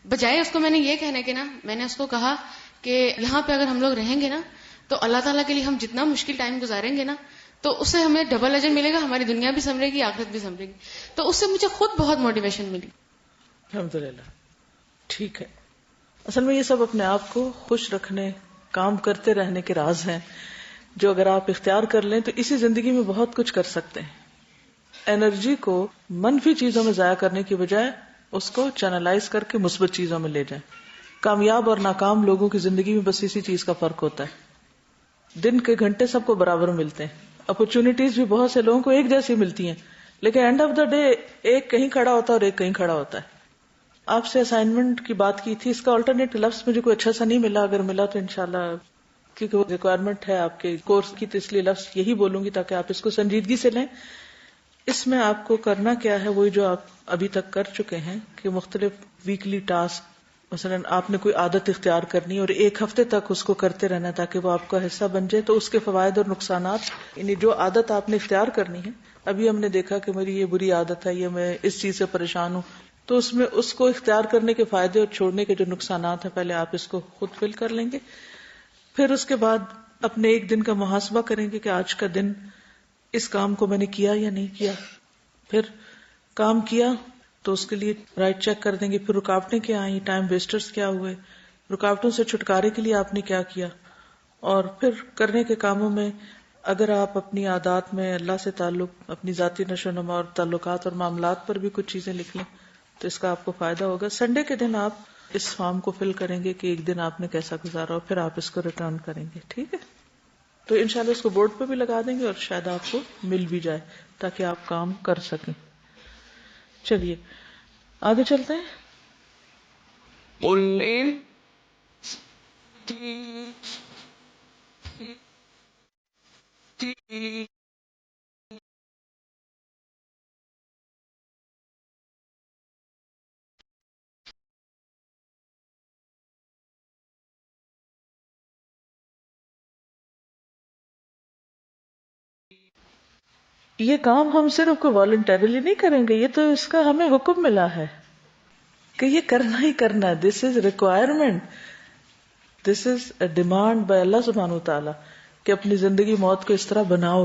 [SPEAKER 10] بجائے اس کو میں نے یہ کہنے کے نا, میں نے اس کو کہا کہ یہاں پہ اگر ہم لوگ رہیں گے نا تو اللہ تعالیٰ کے لیے ہم جتنا مشکل ٹائم گزاریں گے نا تو اس سے ہمیں ڈبل اجر ملے گا, ہماری دنیا بھی سنورے گی, آخرت بھی سنورے گی. تو اس سے مجھے خود بہت موٹیویشن ملی.
[SPEAKER 1] الحمدللہ. ٹھیک ہے, اصل میں یہ سب اپنے آپ کو خوش رکھنے, کام کرتے رہنے کے راز ہیں جو اگر آپ اختیار کر لیں تو اسی زندگی میں بہت کچھ کر سکتے ہیں. انرجی کو منفی چیزوں میں ضائع کرنے کی بجائے اس کو چینلائز کر کے مثبت چیزوں میں لے جائیں. کامیاب اور ناکام لوگوں کی زندگی میں بس اسی چیز کا فرق ہوتا ہے. دن کے گھنٹے سب کو برابر ملتے ہیں, اپرچونٹیز بھی بہت سے لوگوں کو ایک جیسی ملتی ہیں, لیکن اینڈ آف دا ڈے ایک کہیں کھڑا ہوتا ہے اور ایک کہیں کھڑا ہوتا ہے. آپ سے اسائنمنٹ کی بات کی تھی, اس کا آلٹرنیٹ لفظ مجھے کوئی اچھا سا نہیں ملا, اگر ملا تو انشاءاللہ کیونکہ وہ ریکوائرمنٹ ہے آپ کے کورس کی, تو اس لیے لفظ یہی بولوں گی تاکہ آپ اس کو سنجیدگی سے لیں. اس میں آپ کو کرنا کیا ہے, وہی جو آپ ابھی تک کر چکے ہیں کہ مختلف ویکلی ٹاسک, مثلا آپ نے کوئی عادت اختیار کرنی اور ایک ہفتے تک اس کو کرتے رہنا تاکہ وہ آپ کا حصہ بن جائے, تو اس کے فوائد اور نقصانات, یعنی جو عادت آپ نے اختیار کرنی ہے. ابھی ہم نے دیکھا کہ میری یہ بری عادت ہے, یہ میں اس چیز سے پریشان ہوں, تو اس میں اس کو اختیار کرنے کے فائدے اور چھوڑنے کے جو نقصانات ہیں پہلے آپ اس کو خود فل کر لیں گے. پھر اس کے بعد اپنے ایک دن کا محاسبہ کریں گے کہ آج کا دن اس کام کو میں نے کیا یا نہیں کیا. پھر کام کیا تو اس کے لیے رائٹ چیک کر دیں گے. پھر رکاوٹیں کیا آئیں, ٹائم ویسٹرز کیا ہوئے, رکاوٹوں سے چھٹکارے کے لیے آپ نے کیا کیا. اور پھر کرنے کے کاموں میں اگر آپ اپنی عادات میں اللہ سے تعلق, اپنی ذاتی نشو و نما اور تعلقات اور معاملات پر بھی کچھ چیزیں لکھ لیں تو اس کا آپ کو فائدہ ہوگا. سنڈے کے دن آپ اس فارم کو فل کریں گے کہ ایک دن آپ نے کیسا گزارا, اور پھر آپ اس کو ریٹرن کریں گے. ٹھیک ہے, تو انشاءاللہ اس کو بورڈ پہ بھی لگا دیں گے اور شاید آپ کو مل بھی جائے تاکہ آپ کام کر سکیں. چلیے آگے چلتے ہیں. یہ کام ہم صرف کو والنٹریلی نہیں کریں گے, یہ تو اس کا ہمیں حکم ملا ہے کہ یہ کرنا ہی کرنا ہے. This is requirement, this is a demand by Allah سبحانہ وتعالی کہ اپنی زندگی موت کو اس طرح بناؤ.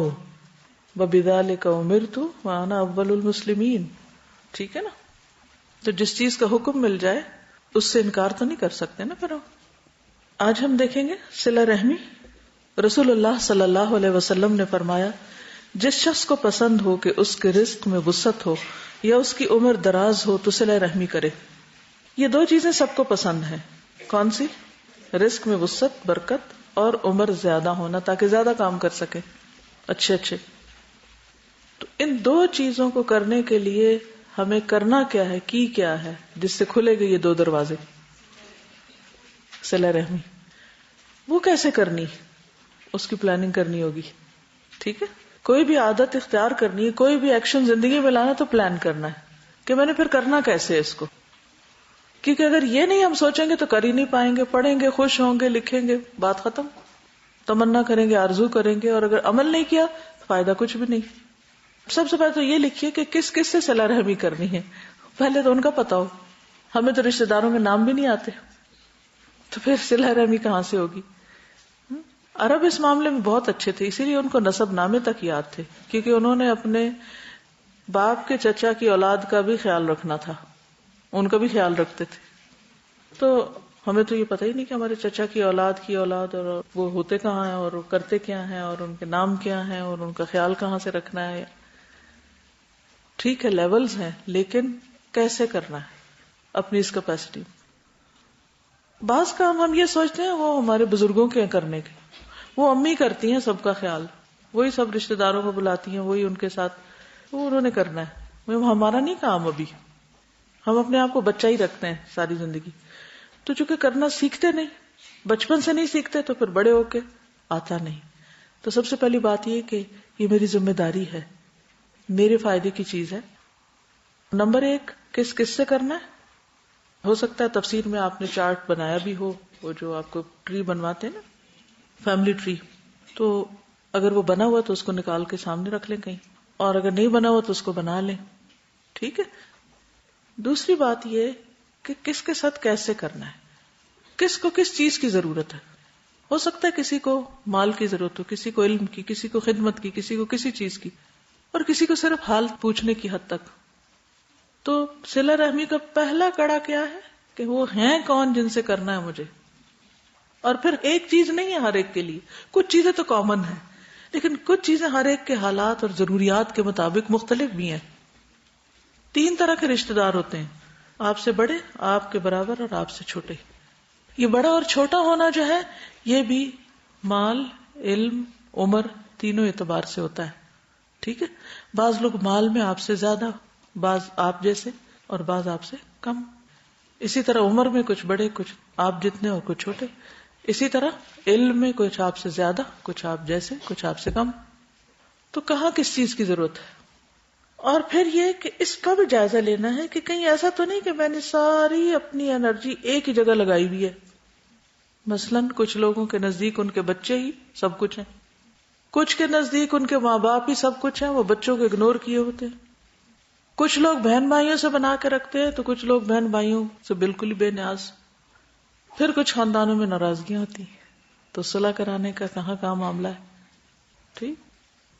[SPEAKER 1] وَبِذَلِكَ أُمِرْتُ وَأَنَا أَوَّلُ الْمُسْلِمِينَ. ٹھیک ہے نا, تو جس چیز کا حکم مل جائے اس سے انکار تو نہیں کر سکتے نا. پھر آج ہم دیکھیں گے صلہ رحمی رسول اللہ صلی اللہ علیہ وسلم نے فرمایا، جس شخص کو پسند ہو کہ اس کے رزق میں وسعت ہو یا اس کی عمر دراز ہو تو صلہ رحمی کرے. یہ دو چیزیں سب کو پسند ہیں. کون سی؟ رزق میں وسعت، برکت، اور عمر زیادہ ہونا تاکہ زیادہ کام کر سکے اچھے. تو ان دو چیزوں کو کرنے کے لیے ہمیں کرنا کیا ہے، کی کیا ہے جس سے کھلے گے یہ دو دروازے؟ صلہ رحمی. وہ کیسے کرنی؟ اس کی پلاننگ کرنی ہوگی. ٹھیک ہے، کوئی بھی عادت اختیار کرنی ہے، کوئی بھی ایکشن زندگی میں لانا تو پلان کرنا ہے کہ میں نے پھر کرنا کیسے ہے اس کو. کیونکہ اگر یہ نہیں ہم سوچیں گے تو کر ہی نہیں پائیں گے. پڑھیں گے، خوش ہوں گے، لکھیں گے، بات ختم. تمنا کریں گے، آرزو کریں گے، اور اگر عمل نہیں کیا تو فائدہ کچھ بھی نہیں. سب سے پہلے تو یہ لکھیے کہ کس کس سے صلہ رحمی کرنی ہے. پہلے تو ان کا پتا ہو. ہمیں تو رشتہ داروں کے نام بھی نہیں آتے، تو پھر صلہ رحمی کہاں سے ہوگی؟ عرب اس معاملے میں بہت اچھے تھے، اسی لیے ان کو نسب نامے تک یاد تھے، کیونکہ انہوں نے اپنے باپ کے چچا کی اولاد کا بھی خیال رکھنا تھا، ان کا بھی خیال رکھتے تھے. تو ہمیں تو یہ پتہ ہی نہیں کہ ہمارے چچا کی اولاد اور وہ ہوتے کہاں ہیں اور وہ کرتے کیا ہیں اور ان کے نام کیا ہیں اور ان کا خیال کہاں سے رکھنا ہے. ٹھیک ہے، لیولز ہیں، لیکن کیسے کرنا ہے اپنی اس کیپیسٹی. بعض کام ہم یہ سوچتے ہیں وہ ہمارے بزرگوں کے کرنے کے، وہ امی کرتی ہیں سب کا خیال، وہی سب رشتہ داروں کو بلاتی ہیں، وہی ان کے ساتھ، وہ انہوں نے کرنا ہے، وہ ہمارا نہیں کام. ابھی ہم اپنے آپ کو بچہ ہی رکھتے ہیں ساری زندگی. تو چونکہ کرنا سیکھتے نہیں، بچپن سے نہیں سیکھتے، تو پھر بڑے ہو کے آتا نہیں. تو سب سے پہلی بات یہ کہ یہ میری ذمہ داری ہے، میرے فائدے کی چیز ہے. نمبر 1، کس کس سے کرنا ہے. ہو سکتا ہے تفسیر میں آپ نے چارٹ بنایا بھی ہو، وہ جو آپ کو ٹری بنواتے ہیں نا، فیملی ٹری، تو اگر وہ بنا ہوا تو اس کو نکال کے سامنے رکھ لیں کہیں، اور اگر نہیں بنا ہوا تو اس کو بنا لیں. ٹھیک ہے. دوسری بات یہ کہ کس کے ساتھ کیسے کرنا ہے، کس کو کس چیز کی ضرورت ہے. ہو سکتا ہے کسی کو مال کی ضرورت ہو، کسی کو علم کی، کسی کو خدمت کی، کسی کو کسی چیز کی، اور کسی کو صرف حال پوچھنے کی حد تک. تو صلہ رحمی کا پہلا کڑا کیا ہے کہ وہ ہیں کون جن سے کرنا ہے مجھے. اور پھر ایک چیز نہیں ہے ہر ایک کے لیے، کچھ چیزیں تو کامن ہیں، لیکن کچھ چیزیں ہر ایک کے حالات اور ضروریات کے مطابق مختلف بھی ہیں. 3 طرح کے رشتہ دار ہوتے ہیں، آپ سے بڑے، آپ کے برابر، اور آپ سے چھوٹے. یہ بڑا اور چھوٹا ہونا جو ہے یہ بھی مال، علم، عمر تینوں اعتبار سے ہوتا ہے. ٹھیک ہے. بعض لوگ مال میں آپ سے زیادہ، بعض آپ جیسے، اور بعض آپ سے کم. اسی طرح عمر میں کچھ بڑے، کچھ آپ جتنے اور کچھ چھوٹے. اسی طرح علم میں کچھ آپ سے زیادہ، کچھ آپ جیسے، کچھ آپ سے کم. تو کہاں کس چیز کی ضرورت ہے. اور پھر یہ کہ اس کا بھی جائزہ لینا ہے کہ کہیں ایسا تو نہیں کہ میں نے ساری اپنی انرجی ایک ہی جگہ لگائی ہوئی ہے. مثلاً کچھ لوگوں کے نزدیک ان کے بچے ہی سب کچھ ہیں، کچھ کے نزدیک ان کے ماں باپ ہی سب کچھ ہیں، وہ بچوں کو اگنور کیے ہوتے ہیں. کچھ لوگ بہن بھائیوں سے بنا کے رکھتے ہیں تو کچھ لوگ بہن بھائیوں سے بالکل ہی بے نیاز. پھر کچھ خاندانوں میں ناراضگیاں ہوتی ہیں تو صلح کرانے کا کہاں معاملہ ہے. ٹھیک.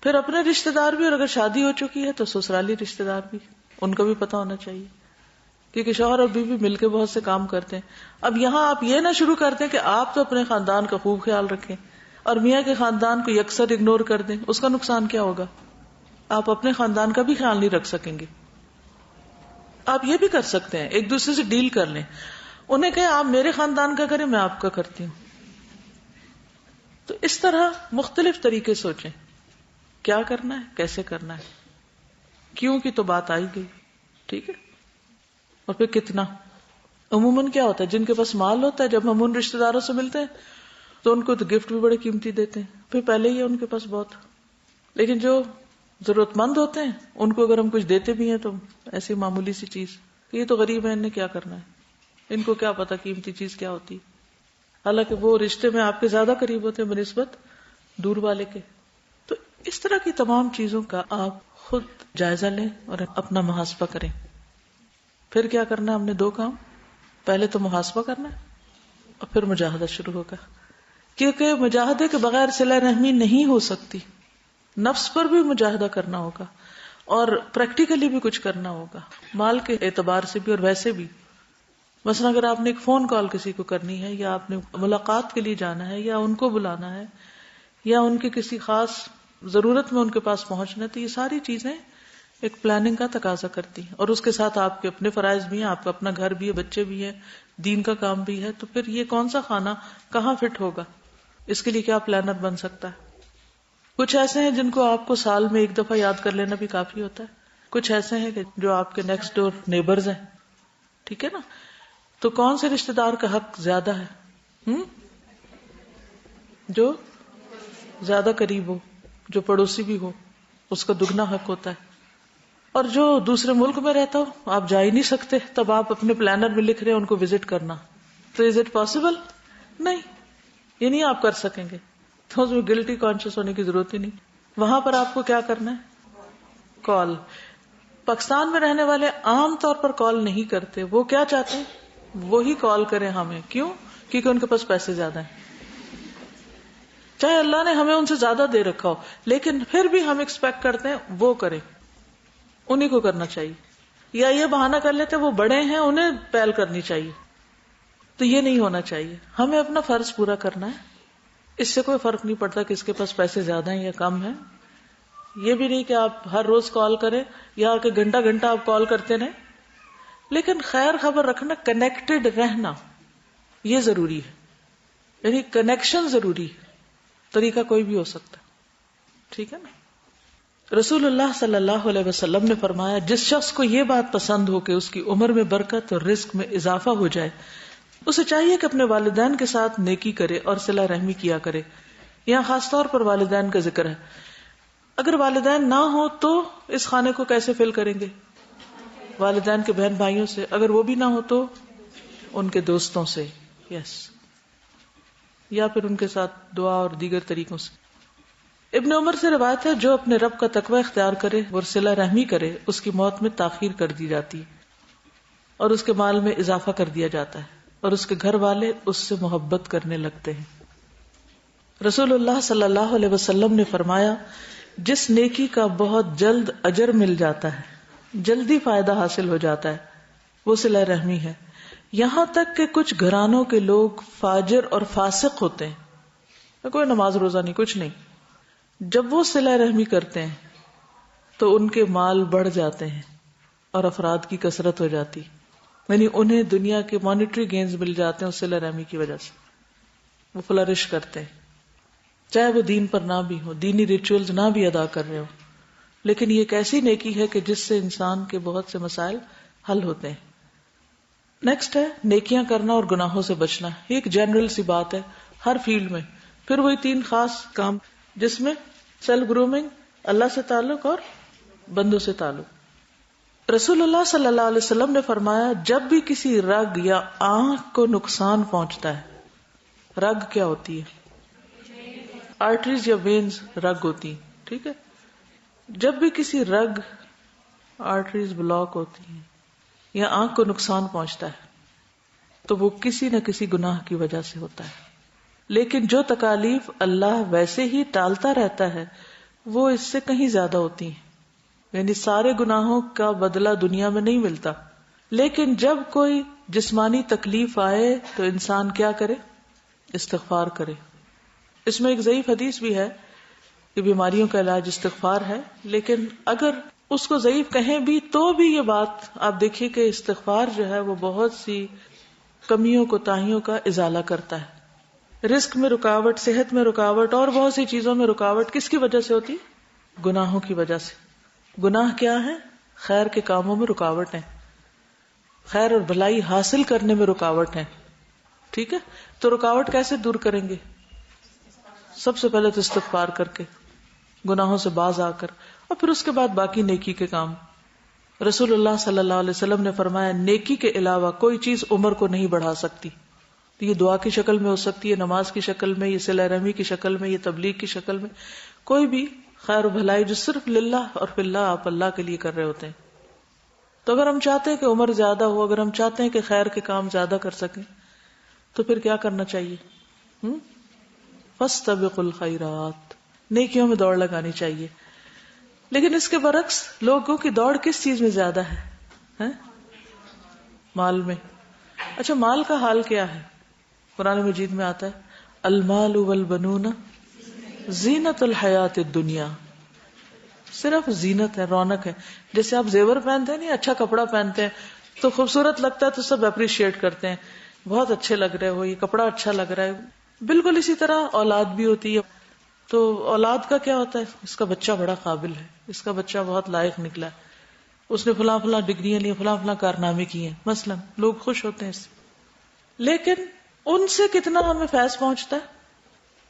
[SPEAKER 1] پھر اپنے رشتہ دار بھی، اور اگر شادی ہو چکی ہے تو سسرالی رشتہ دار بھی، ان کو بھی پتا ہونا چاہیے، کیونکہ شوہر اور بیوی مل کے بہت سے کام کرتے ہیں. اب یہاں آپ یہ نہ شروع کرتے ہیں کہ آپ تو اپنے خاندان کا خوب خیال رکھیں اور میاں کے خاندان کو یکسر اگنور کر دیں. اس کا نقصان کیا ہوگا؟ آپ اپنے خاندان کا بھی خیال نہیں رکھ سکیں گے. آپ یہ بھی کر سکتے ہیں، ایک دوسرے سے ڈیل کر لیں. انہیں کہیں آپ میرے خاندان کا کریں، میں آپ کا کرتی ہوں. تو اس طرح مختلف طریقے سوچیں کیا کرنا ہے، کیسے کرنا ہے. کیوں کی تو بات آئی گئی. ٹھیک ہے. اور پھر کتنا. عموماً کیا ہوتا ہے، جن کے پاس مال ہوتا ہے، جب ہم ان رشتہ داروں سے ملتے ہیں تو ان کو تو گفٹ بھی بڑے قیمتی دیتے ہیں، پھر پہلے ہی ہے ان کے پاس بہت. لیکن جو ضرورت مند ہوتے ہیں ان کو اگر ہم کچھ دیتے بھی ہیں تو ایسی معمولی سی چیز، یہ تو غریب ہے، انہیں کیا کرنا ہے، ان کو کیا پتا قیمتی چیز کیا ہوتی ہے. حالانکہ وہ رشتے میں آپ کے زیادہ قریب ہوتے ہیں بنسبت دور والے کے. تو اس طرح کی تمام چیزوں کا آپ خود جائزہ لیں اور اپنا محاسبہ کریں. پھر کیا کرنا ہے؟ ہم نے 2 کام. پہلے تو محاسبہ کرنا ہے اور پھر مجاہدہ شروع ہوگا، کیونکہ مجاہدے کے بغیر صلہ رحمی نہیں ہو سکتی. نفس پر بھی مجاہدہ کرنا ہوگا اور پریکٹیکلی بھی کچھ کرنا ہوگا، مال کے اعتبار سے بھی اور ویسے بھی. مثلا اگر آپ نے ایک فون کال کسی کو کرنی ہے، یا آپ نے ملاقات کے لیے جانا ہے، یا ان کو بلانا ہے، یا ان کی کسی خاص ضرورت میں ان کے پاس پہنچنا ہے. تو یہ ساری چیزیں ایک پلاننگ کا تقاضا کرتی ہیں, اور اس کے ساتھ آپ کے اپنے فرائض بھی ہیں, آپ کا اپنا گھر بھی ہے, بچے بھی ہیں, دین کا کام بھی ہے. تو پھر یہ کون سا کھانا کہاں فٹ ہوگا؟ اس کے لیے کیا پلانر بن سکتا ہے؟ کچھ ایسے ہیں جن کو آپ کو سال میں ایک دفعہ یاد کر لینا بھی کافی ہوتا ہے. کچھ ایسے ہیں کہ جو آپ کے نیکسٹ ڈور نیبرز ہیں, ٹھیک ہے نا. تو کون سے رشتہ دار کا حق زیادہ ہے؟ جو زیادہ قریب ہو, جو پڑوسی بھی ہو, اس کا دگنا حق ہوتا ہے. اور جو دوسرے ملک میں رہتا ہو, آپ جا ہی نہیں سکتے, تب آپ اپنے پلانر میں لکھ رہے ہیں ان کو وزٹ کرنا, تو از اٹ پاسبل؟ نہیں, یہ نہیں آپ کر سکیں گے. تو اس میں گلٹی کانشیس ہونے کی ضرورت ہی نہیں. وہاں پر آپ کو کیا کرنا ہے؟ کال. پاکستان میں رہنے والے عام طور پر کال نہیں کرتے. وہ کیا چاہتے ہیں؟ وہی کال کریں ہمیں. کیوں؟ کیونکہ ان کے پاس پیسے زیادہ ہیں. چاہے اللہ نے ہمیں ان سے زیادہ دے رکھا ہو, لیکن پھر بھی ہم ایکسپیکٹ کرتے ہیں وہ کریں. انہیں کو کرنا چاہیے. یا یہ بہانہ کر لیتے وہ بڑے ہیں, انہیں پہل کرنی چاہیے. تو یہ نہیں ہونا چاہیے. ہمیں اپنا فرض پورا کرنا ہے. اس سے کوئی فرق نہیں پڑتا کہ اس کے پاس پیسے زیادہ ہیں یا کم ہیں. یہ بھی نہیں کہ آپ ہر روز کال کریں یا کہ گھنٹہ گھنٹہ آپ کال کرتے رہیں, لیکن خیر خبر رکھنا, کنیکٹڈ رہنا یہ ضروری ہے. یعنی کنیکشن ضروری ہے. طریقہ کوئی بھی ہو سکتا, ٹھیک ہے نا. رسول اللہ صلی اللہ علیہ وسلم نے فرمایا, جس شخص کو یہ بات پسند ہو کہ اس کی عمر میں برکت اور رزق میں اضافہ ہو جائے, اسے چاہیے کہ اپنے والدین کے ساتھ نیکی کرے اور صلہ رحمی کیا کرے. یہاں خاص طور پر والدین کا ذکر ہے. اگر والدین نہ ہو تو اس خانے کو کیسے فل کریں گے؟ والدین کے بہن بھائیوں سے. اگر وہ بھی نہ ہو تو ان کے دوستوں سے, یا پھر ان کے ساتھ دعا اور دیگر طریقوں سے. ابن عمر سے روایت ہے, جو اپنے رب کا تقوی اختیار کرے اور صلہ رحمی کرے, اس کی موت میں تاخیر کر دی جاتی ہے اور اس کے مال میں اضافہ کر دیا جاتا ہے, اور اس کے گھر والے اس سے محبت کرنے لگتے ہیں. رسول اللہ صلی اللہ علیہ وسلم نے فرمایا, جس نیکی کا بہت جلد اجر مل جاتا ہے, جلدی فائدہ حاصل ہو جاتا ہے, وہ صلہ رحمی ہے. یہاں تک کہ کچھ گھرانوں کے لوگ فاجر اور فاسق ہوتے ہیں, کوئی نماز روزہ نہیں, کچھ نہیں, جب وہ صلہ رحمی کرتے ہیں تو ان کے مال بڑھ جاتے ہیں اور افراد کی کثرت ہو جاتی, یعنی انہیں دنیا کے مانیٹری گینز مل جاتے ہیں اس صلہ رحمی کی وجہ سے. وہ فلرش کرتے ہیں, چاہے وہ دین پر نہ بھی ہو, دینی ریچولز نہ بھی ادا کر رہے ہو, لیکن یہ ایک ایسی نیکی ہے کہ جس سے انسان کے بہت سے مسائل حل ہوتے ہیں. نیکسٹ ہے نیکیاں کرنا اور گناہوں سے بچنا. یہ ایک جنرل سی بات ہے ہر فیلڈ میں. پھر وہی 3 خاص کام جس میں سیلف گرومنگ, اللہ سے تعلق اور بندوں سے تعلق. رسول اللہ صلی اللہ علیہ وسلم نے فرمایا, جب بھی کسی رگ یا آنکھ کو نقصان پہنچتا ہے, رگ کیا ہوتی ہے؟ آرٹریز یا وینز رگ ہوتی ہیں, ٹھیک ہے. جب بھی کسی رگ آرٹریز بلاک ہوتی ہیں یا آنکھ کو نقصان پہنچتا ہے تو وہ کسی نہ کسی گناہ کی وجہ سے ہوتا ہے. لیکن جو تکالیف اللہ ویسے ہی ٹالتا رہتا ہے وہ اس سے کہیں زیادہ ہوتی ہیں. یعنی سارے گناہوں کا بدلہ دنیا میں نہیں ملتا, لیکن جب کوئی جسمانی تکلیف آئے تو انسان کیا کرے؟ استغفار کرے. اس میں ایک ضعیف حدیث بھی ہے کہ بیماریوں کا علاج استغفار ہے, لیکن اگر اس کو ضعیف کہیں بھی تو بھی یہ بات آپ دیکھیے کہ استغفار جو ہے وہ بہت سی کمیوں کوتاہیوں کا ازالہ کرتا ہے. رزق میں رکاوٹ, صحت میں رکاوٹ اور بہت سی چیزوں میں رکاوٹ کس کی وجہ سے ہوتی؟ گناہوں کی وجہ سے. گناہ کیا ہے؟ خیر کے کاموں میں رکاوٹ ہے, خیر اور بھلائی حاصل کرنے میں رکاوٹ ہے, ٹھیک ہے. تو رکاوٹ کیسے دور کریں گے؟ سب سے پہلے تو استغفار کر کے, گناہوں سے باز آ کر, اور پھر اس کے بعد باقی نیکی کے کام. رسول اللہ صلی اللہ علیہ وسلم نے فرمایا, نیکی کے علاوہ کوئی چیز عمر کو نہیں بڑھا سکتی. یہ دعا کی شکل میں ہو سکتی ہے, نماز کی شکل میں, یہ صلہ رحمی کی شکل میں, یہ تبلیغ کی شکل میں, کوئی بھی خیر و بھلائی جو صرف للہ اور فی اللہ آپ اللہ کے لیے کر رہے ہوتے ہیں. تو اگر ہم چاہتے ہیں کہ عمر زیادہ ہو, اگر ہم چاہتے ہیں کہ خیر کے کام زیادہ کر سکیں, تو پھر کیا کرنا چاہیے؟ فاستبقوا الخیرات, نیکیوں میں دوڑ لگانی چاہیے. لیکن اس کے برعکس لوگوں کی دوڑ کس چیز میں زیادہ ہے؟ مال میں. اچھا, مال کا حال کیا ہے؟ قرآن مجید میں آتا ہے, المال والبنون زینت الحیات الدنیا، صرف زینت ہے، رونق ہے. جیسے آپ زیور پہنتے ہیں، نہیں اچھا کپڑا پہنتے ہیں تو خوبصورت لگتا ہے تو سب اپریشیٹ کرتے ہیں، بہت اچھے لگ رہے ہو، یہ کپڑا اچھا لگ رہا ہے. بالکل اسی طرح اولاد بھی ہوتی ہے. تو اولاد کا کیا ہوتا ہے؟ اس کا بچہ بڑا قابل ہے، اس کا بچہ بہت لائق نکلا ہے، اس نے فلاں فلاں ڈگریاں لی، فلاں فلاں کارنامے کیے ہیں، مثلا لوگ خوش ہوتے ہیں اس سے. لیکن ان سے کتنا ہمیں فیض پہنچتا ہے؟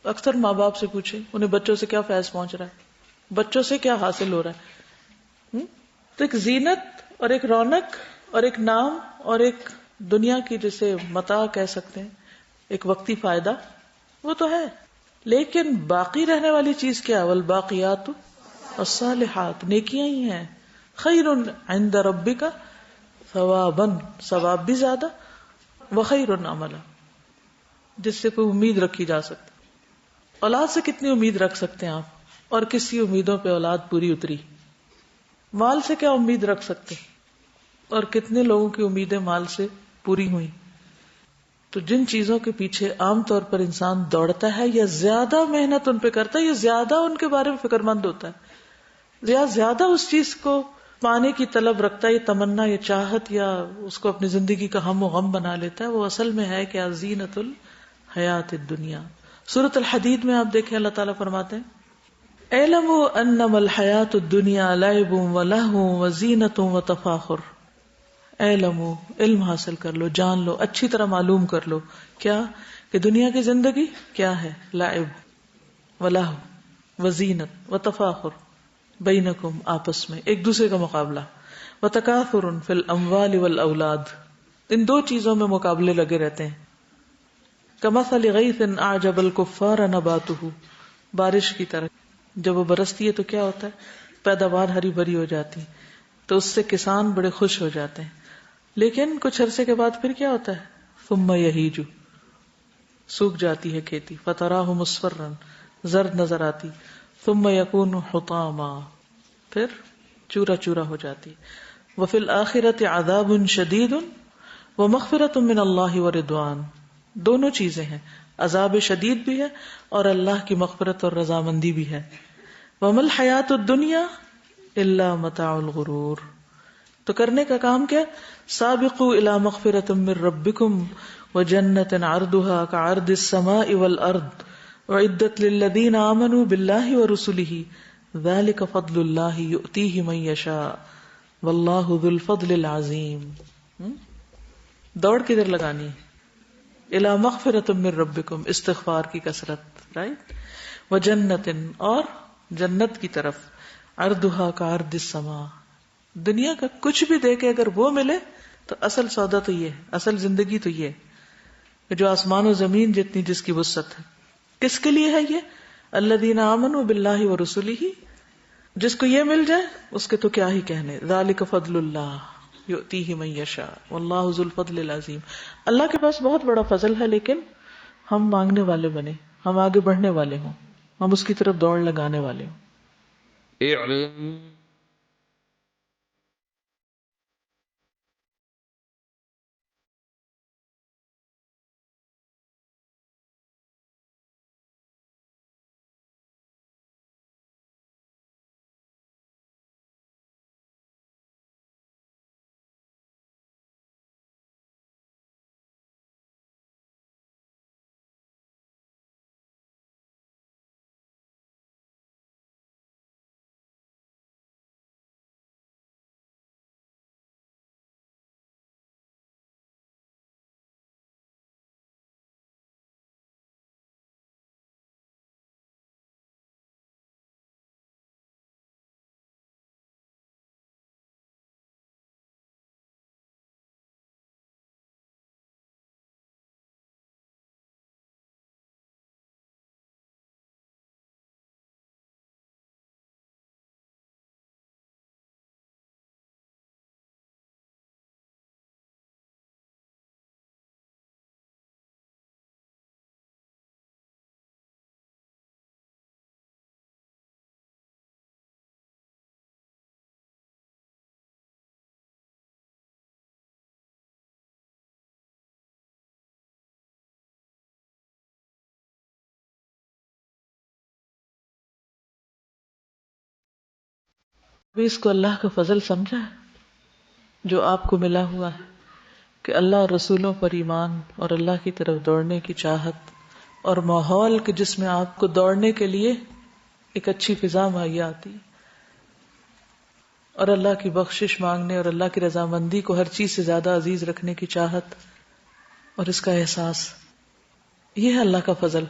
[SPEAKER 1] اکثر ماں باپ سے پوچھیں انہیں بچوں سے کیا فیض پہنچ رہا ہے، بچوں سے کیا حاصل ہو رہا ہے. تو ایک زینت اور ایک رونق اور ایک نام اور ایک دنیا کی جسے متاع کہہ سکتے ہیں، ایک وقتی فائدہ، وہ تو ہے. لیکن باقی رہنے والی چیز کیا؟ والباقیات الصالحات، نیکیاں ہی ہیں. خیر عند ربک ثوابا، ثواب بھی زیادہ، وخیر عملا، جس سے کوئی امید رکھی جا سکتی. اولاد سے کتنی امید رکھ سکتے ہیں آپ؟ اور کس کی امیدوں پہ اولاد پوری اتری؟ مال سے کیا امید رکھ سکتے اور کتنے لوگوں کی امیدیں مال سے پوری ہوئی؟ تو جن چیزوں کے پیچھے عام طور پر انسان دوڑتا ہے یا زیادہ محنت ان پہ کرتا ہے یا زیادہ ان کے بارے میں فکر مند ہوتا ہے یا زیادہ اس چیز کو پانے کی طلب رکھتا ہے، یا تمنا یا چاہت یا اس کو اپنی زندگی کا ہم و غم بنا لیتا ہے، وہ اصل میں ہے کہ زینت الحیات الدنیا. سورۃ الحدید میں آپ دیکھیں اللہ تعالیٰ فرماتے ہیں اعلموا انما الحیات الدنیا لعب ولہو وزینت وتفاخر. اعلموا، علم حاصل کر لو، جان لو، اچھی طرح معلوم کر لو کیا کہ دنیا کی زندگی کیا ہے؟ لعب ولہو وزینت وتفاخر بینکم، آپس میں ایک دوسرے کا مقابلہ، وتکاثر فی الاموال والاولاد، ان دو چیزوں میں مقابلے لگے رہتے ہیں. کمثل غیث اعجب الکفار نباتہ، بارش کی طرح جب وہ برستی ہے تو کیا ہوتا ہے؟ پیداوار ہری بھری ہو جاتی، تو اس سے کسان بڑے خوش ہو جاتے ہیں. لیکن کچھ عرصے کے بعد پھر کیا ہوتا ہے؟ ثم یہیج، سوکھ جاتی ہے کھیتی، فتراہ مصفرا، زرد نظر آتی، ثم یکون حطاما، پھر چورا چورا ہو جاتی. وفی الآخرۃ عذاب شدید ومغفرۃ من اللہ ورضوان، دونوں چیزیں ہیں، عذاب شدید بھی ہے اور اللہ کی مغفرت اور رضامندی بھی ہے. وما الحیات الدنیا الا متاع الغرور، تو کرنے کا کام کیا؟ سابقوا الی مغفرۃ من ربکم وجنۃ عرضها كعرض السماء والارض اعدت للذین آمنوا باللہ ورسلہ ذلک فضل اللہ یؤتیہ من یشاء واللہ ذو الفضل العظیم. دوڑ کدھر لگانی؟ الی مغفرۃ من ربکم، استغفار کی کثرت، رائٹ، وجنۃ، اور جنت کی طرف، عرضها كعرض السماء، دنیا کا کچھ بھی دے کے اگر وہ ملے تو اصل سودا تو یہ ہے، اصل زندگی تو یہ ہے جو آسمان و زمین جتنی جس کی وسعت ہے. کس کے لیے ہے یہ؟ الذین آمنوا باللہ ورسلہ، جس کو یہ مل جائے اس کے تو کیا ہی کہنے. ذالک فضل اللہ یؤتیہ من یشاء واللہ ذو الفضل العظیم. اللہ کے پاس بہت بڑا فضل ہے، لیکن ہم مانگنے والے بنے، ہم آگے بڑھنے والے ہوں، ہم اس کی طرف دوڑ لگانے والے ہوں. بھی اس کو اللہ کا فضل سمجھا ہے جو آپ کو ملا ہوا ہے کہ اللہ اور رسولوں پر ایمان اور اللہ کی طرف دوڑنے کی چاہت اور ماحول کے جس میں آپ کو دوڑنے کے لیے ایک اچھی فضا مہیا آتی ہے اور اللہ کی بخشش مانگنے اور اللہ کی رضامندی کو ہر چیز سے زیادہ عزیز رکھنے کی چاہت اور اس کا احساس، یہ ہے اللہ کا فضل.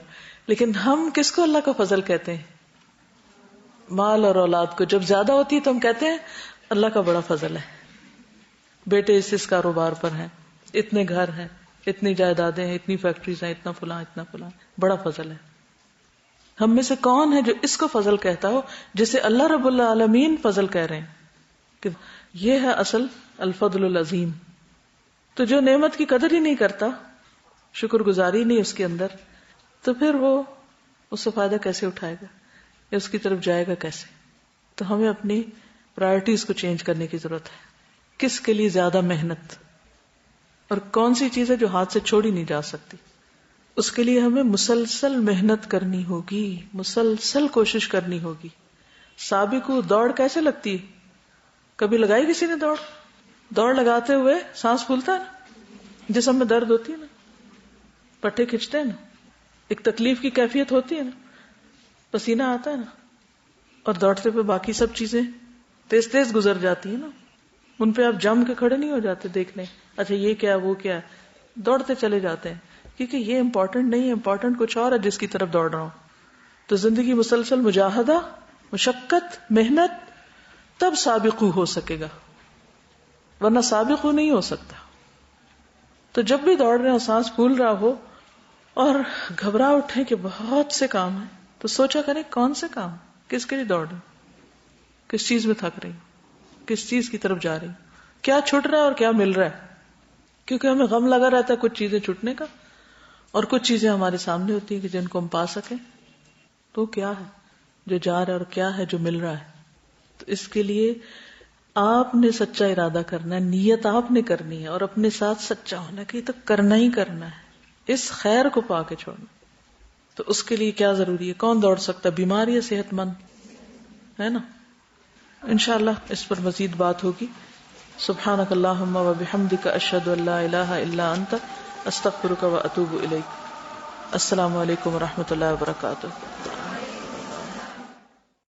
[SPEAKER 1] لیکن ہم کس کو اللہ کا فضل کہتے ہیں؟ مال اور اولاد کو. جب زیادہ ہوتی ہے تو ہم کہتے ہیں اللہ کا بڑا فضل ہے، بیٹے اس کاروبار پر ہیں، اتنے گھر ہیں، اتنی جائیدادیں ہیں، اتنی فیکٹریز ہیں، اتنا فلاں اتنا فلاں، بڑا فضل ہے. ہم میں سے کون ہے جو اس کو فضل کہتا ہو جسے اللہ رب العالمین فضل کہہ رہے ہیں کہ یہ ہے اصل الفضل العظیم. تو جو نعمت کی قدر ہی نہیں کرتا، شکر گزاری نہیں اس کے اندر، تو پھر وہ اس سے فائدہ کیسے اٹھائے گا یا اس کی طرف جائے گا کیسے؟ تو ہمیں اپنی پرائرٹیز کو چینج کرنے کی ضرورت ہے. کس کے لیے زیادہ محنت اور کون سی چیز ہے جو ہاتھ سے چھوڑی نہیں جا سکتی، اس کے لیے ہمیں مسلسل محنت کرنی ہوگی، مسلسل کوشش کرنی ہوگی. سابقو دوڑ کیسے لگتی ہے؟ کبھی لگائی کسی نے دوڑ لگاتے ہوئے سانس پھولتا ہے نا، جسم میں درد ہوتی ہے نا، پٹھے کھچتے ہیں نا، ایک تکلیف کی کیفیت ہوتی ہے نا، پسینہ آتا ہے نا، اور دوڑتے پہ باقی سب چیزیں تیز تیز گزر جاتی ہیں نا، ان پہ آپ جم کے کھڑے نہیں ہو جاتے دیکھنے اچھا یہ کیا وہ کیا، دوڑتے چلے جاتے ہیں کیونکہ یہ امپورٹنٹ نہیں ہے، امپورٹنٹ کچھ اور ہے جس کی طرف دوڑ رہا ہوں. تو زندگی مسلسل مجاہدہ، مشقت، محنت، تب سابقو ہو سکے گا، ورنہ سابقو نہیں ہو سکتا. تو جب بھی دوڑ رہے ہو، سانس پھول رہا ہو اور گھبرا اٹھے کہ بہت سے کام ہیں، تو سوچا کریں کون سے کام، کس کے لیے دوڑ رہے ہو، کس چیز میں تھک رہی ہو، کس چیز کی طرف جا رہی ہو، کیا چھٹ رہا ہے اور کیا مل رہا ہے. کیونکہ ہمیں غم لگا رہتا ہے کچھ چیزیں چھٹنے کا، اور کچھ چیزیں ہمارے سامنے ہوتی ہیں کہ جن کو ہم پا سکیں. تو کیا ہے جو جا رہا ہے اور کیا ہے جو مل رہا ہے. تو اس کے لیے آپ نے سچا ارادہ کرنا ہے، نیت آپ نے کرنی ہے اور اپنے ساتھ سچا ہونا کہ یہ تو کرنا ہی کرنا ہے، اس خیر کو پا کے چھوڑنا. تو اس کے لیے کیا ضروری ہے؟ کون دوڑ سکتا ہے؟ بیمار یا صحت مند، ہے نا. انشاءاللہ اس پر مزید بات ہوگی. سبحانک اللہم و بحمدک، اشہد ان لا الہ الا انت، استغفرک و اتوب الیک. السلام علیکم و رحمۃ اللہ وبرکاتہ.